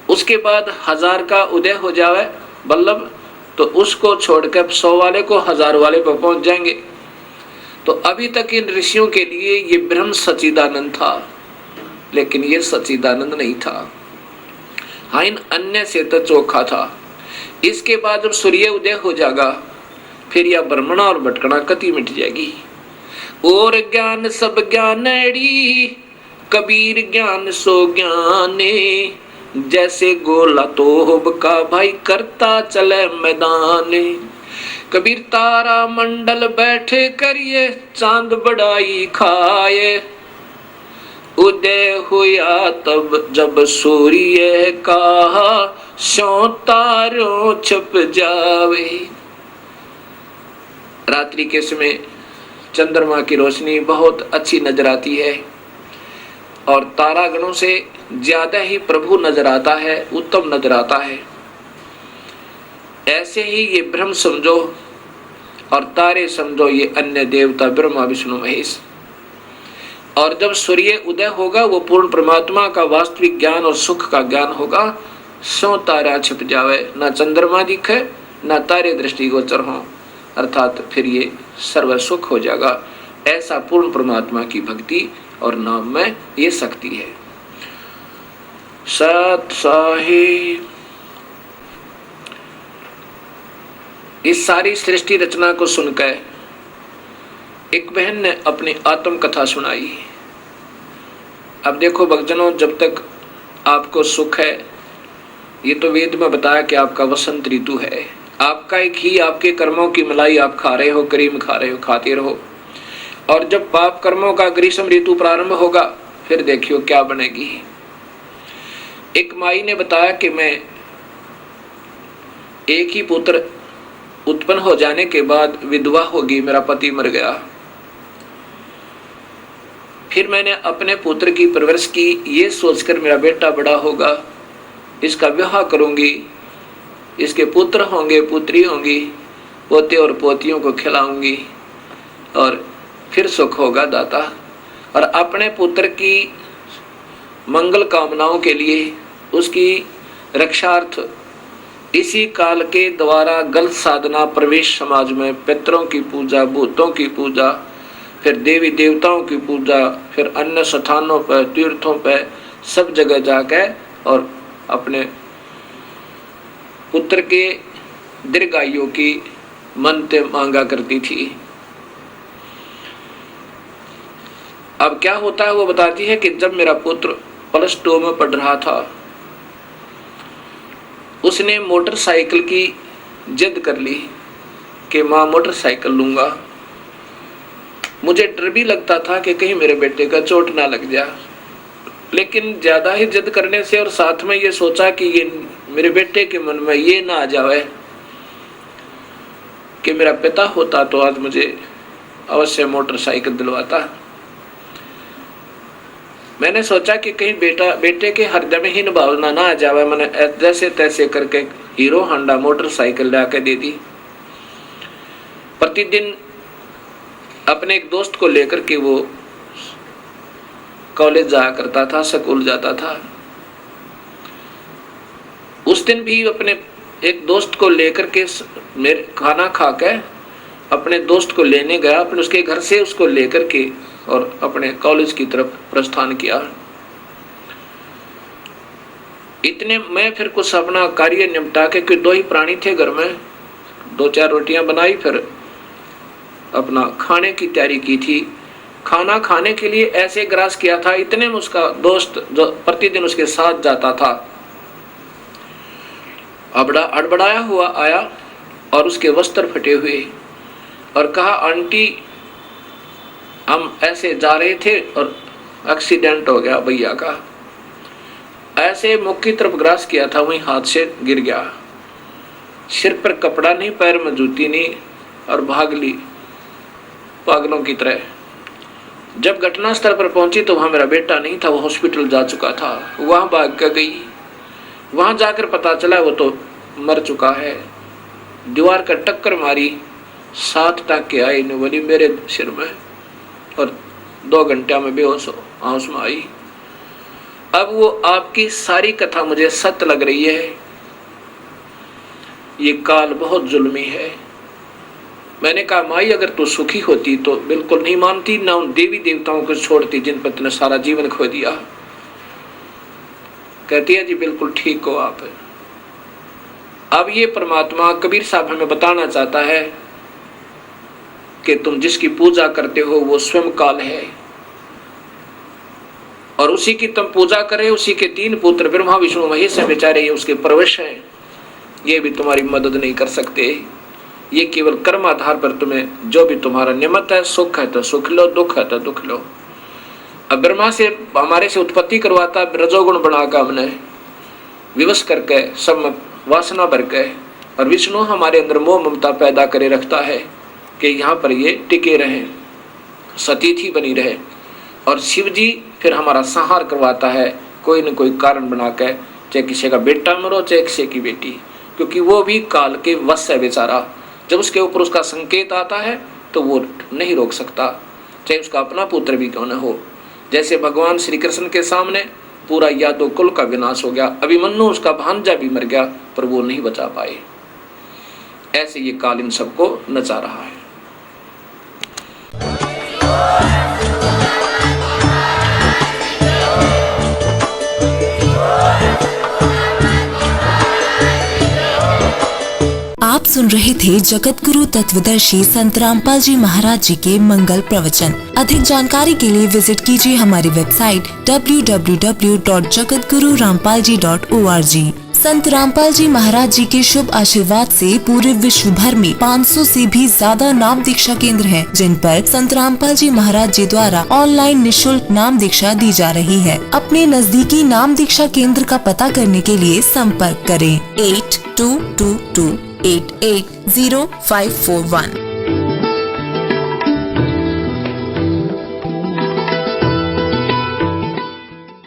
B: उसके बाद 1000 का उदय हो जावे बल्लभ तो उसको छोड़कर 100 वाले को 1000 वाले पर पहुंच जाएंगे। तो अभी तक इन ऋषियों के लिए ये ब्रह्म सच्चिदानंद था, लेकिन ये सच्चिदानंद नहीं था। हाँ, इन अन्य से तो चोखा था। इसके बाद जब सूर्य उदय हो जाएगा फिर यह भ्रमणा और भटकना कति मिट जाएगी। और ज्ञान सब ज्ञानड़ी, कबीर ज्ञान सो ज्ञाने। जैसे गोला तोहब का भाई करता चले मैदाने। कबीर तारा मंडल बैठे करिए, चांद बड़ाई खाए। उदय हुआ तब जब सूर्य का, स्यों तारों छप जावे। रात्रि के समय चंद्रमा की रोशनी बहुत अच्छी नजर आती है और तारागणों से ज्यादा ही प्रभु नजर आता है, उत्तम नजर आता है। ऐसे ही ये ब्रह्म समझो और तारे समझो, ये अन्य देवता ब्रह्मा विष्णु महेश। और जब सूर्य उदय होगा वो पूर्ण परमात्मा का वास्तविक ज्ञान और सुख का ज्ञान होगा। सो तारा छिप जावे, ना चंद्रमा दिखे ना तारे दृष्टिगोचर हों, अर्थात फिर ये सर्व सुख हो जाएगा। ऐसा पूर्ण परमात्मा की भक्ति और नाम में ये शक्ति है। सत साहिब इस सारी सृष्टि रचना को सुनकर एक बहन ने अपनी आत्म कथा सुनाई। अब देखो भक्तजनों, जब तक आपको सुख है, ये तो वेद में बताया कि आपका वसंत ऋतु है, आपका एक ही, आपके कर्मों की मलाई आप खा रहे हो, करीम खा रहे हो, खाते रहो। और जब पाप कर्मों का ग्रीष्म ऋतु प्रारंभ होगा, फिर देखियो क्या बनेगी। एक माई ने बताया कि मैं एक ही पुत्र उत्पन्न हो जाने के बाद विधवा होगी, मेरा पति मर गया। फिर मैंने अपने पुत्र की परवरिश की, ये सोचकर मेरा बेटा बड़ा होगा, इसका विवाह करूंगी, इसके पुत्र होंगे, पुत्री होंगी, पोते और पोतियों को खिलाऊंगी और फिर सुख होगा दाता। और अपने पुत्र की मंगल कामनाओं के लिए, उसकी रक्षार्थ इसी काल के द्वारा गलत साधना, प्रवेश समाज में पितरों की पूजा, भूतों की पूजा, फिर देवी देवताओं की पूजा, फिर अन्य स्थानों पर, तीर्थों पर, सब जगह जाकर और अपने पुत्र के दीर्घायु की मन्नतें मांगा करती थी। अब क्या होता है वो बताती है कि जब मेरा पुत्र +2 में पढ़ रहा था, उसने मोटरसाइकिल की जिद कर ली कि माँ मोटरसाइकिल लूंगा। मुझे डर भी लगता था कि कहीं मेरे बेटे का चोट ना लग जाए, लेकिन ज्यादा ही जिद करने से और साथ में ये सोचा कि ये मेरे बेटे के मन में ये ना आ जाए कि मेरा पिता होता तो आज मुझे अवश्य मोटरसाइकिल दिलवाता। मैंने सोचा कि कहीं बेटे के हृदय में हीन भावना ना आ जाए। मैंने जैसे तैसे करके हीरो होंडा मोटरसाइकिल ला के दे दी। प्रतिदिन अपने एक दोस्त को लेकर के वो कॉलेज जाया करता था, स्कूल जाता था। उस दिन भी अपने एक दोस्त को लेकर के मेरे खाना खा के अपने दोस्त को लेने गया, अपने उसके घर से उसको लेकर के और अपने कॉलेज की तरफ प्रस्थान किया। इतने में फिर कुछ अपना कार्य निपटा के, क्योंकि 2 ही प्राणी थे घर में, 2-4 रोटियां बनाई, फिर अपना खाने की तैयारी की थी। खाना खाने के लिए ऐसे ग्रास किया था, इतने में उसका दोस्त जो प्रतिदिन उसके साथ जाता था अड़बड़ाया हुआ आया और उसके वस्त्र फटे हुए और कहा, आंटी हम ऐसे जा रहे थे और एक्सीडेंट हो गया भैया का। ऐसे मुख की तरफ ग्रास किया था, वहीं हाथ से गिर गया। सिर पर कपड़ा नहीं, पैर में जूती नहीं और भाग ली पागलों की तरह। जब घटना स्थल पर पहुंची तो वहां मेरा बेटा नहीं था, वो हॉस्पिटल जा चुका था। वहां भाग कर गई, वहां जाकर पता चला वो तो मर चुका है। दीवार का टक्कर मारी, 7 टाँके आए बोली मेरे सिर में और 2 घंटे में बेहोश होश में आई। अब वो आपकी सारी कथा मुझे सत्य लग रही है। ये काल बहुत जुल्मी है। मैंने कहा, माई अगर तू सुखी होती तो बिल्कुल नहीं मानती, ना उन देवी देवताओं को छोड़ती जिन पर तुमने सारा जीवन खो दिया। कहती है, जी बिल्कुल ठीक हो आप। अब ये परमात्मा कबीर साहब हमें बताना चाहता है कि तुम जिसकी पूजा करते हो वो स्वयं काल है, और उसी की तुम पूजा करे, उसी के 3 पुत्र ब्रह्मा विष्णु महेश है बेचारे, ये उसके प्रवेश हैं, ये भी तुम्हारी मदद नहीं कर सकते। ये केवल कर्म आधार पर तुम्हें जो भी तुम्हारा नियमित है, सुख है तो सुख लो, दुख है तो दुख लो। अब ब्रह्मा से हमारे से उत्पत्ति करवाता, रजोगुण बनाकर हमने विवश करके सब वासना भर के, और विष्णु हमारे अंदर मोह ममता पैदा करे रखता है कि यहाँ पर ये टिके रहे, सतीथी बनी रहे। और शिव जी फिर हमारा संहार करवाता है कोई न कोई कारण बना के, चाहे किसी का बेटा मरो चाहे किसी की बेटी, क्योंकि वो भी काल के वश है बेचारा। जब उसके ऊपर उसका संकेत आता है तो वो नहीं रोक सकता, चाहे उसका अपना पुत्र भी क्यों न हो। जैसे भगवान श्री कृष्ण के सामने पूरा यादव कुल का विनाश हो गया, अभिमन्यु उसका भांजा भी मर गया पर वो नहीं बचा पाए। ऐसे ये काल इन सबको नचा रहा है।
C: आप सुन रहे थे जगत गुरु तत्वदर्शी संत रामपाल जी महाराज जी के मंगल प्रवचन। अधिक जानकारी के लिए विजिट कीजिए हमारी वेबसाइट www.jagatgururampalji.org। संत रामपाल जी महाराज जी के शुभ आशीर्वाद से पूरे विश्व भर में 500 से भी ज्यादा नाम दीक्षा केंद्र हैं, जिन पर संत रामपाल जी महाराज जी द्वारा ऑनलाइन निशुल्क नाम दीक्षा दी जा रही है। अपने नजदीकी नाम दीक्षा केंद्र का पता करने के लिए संपर्क करें 8222880541।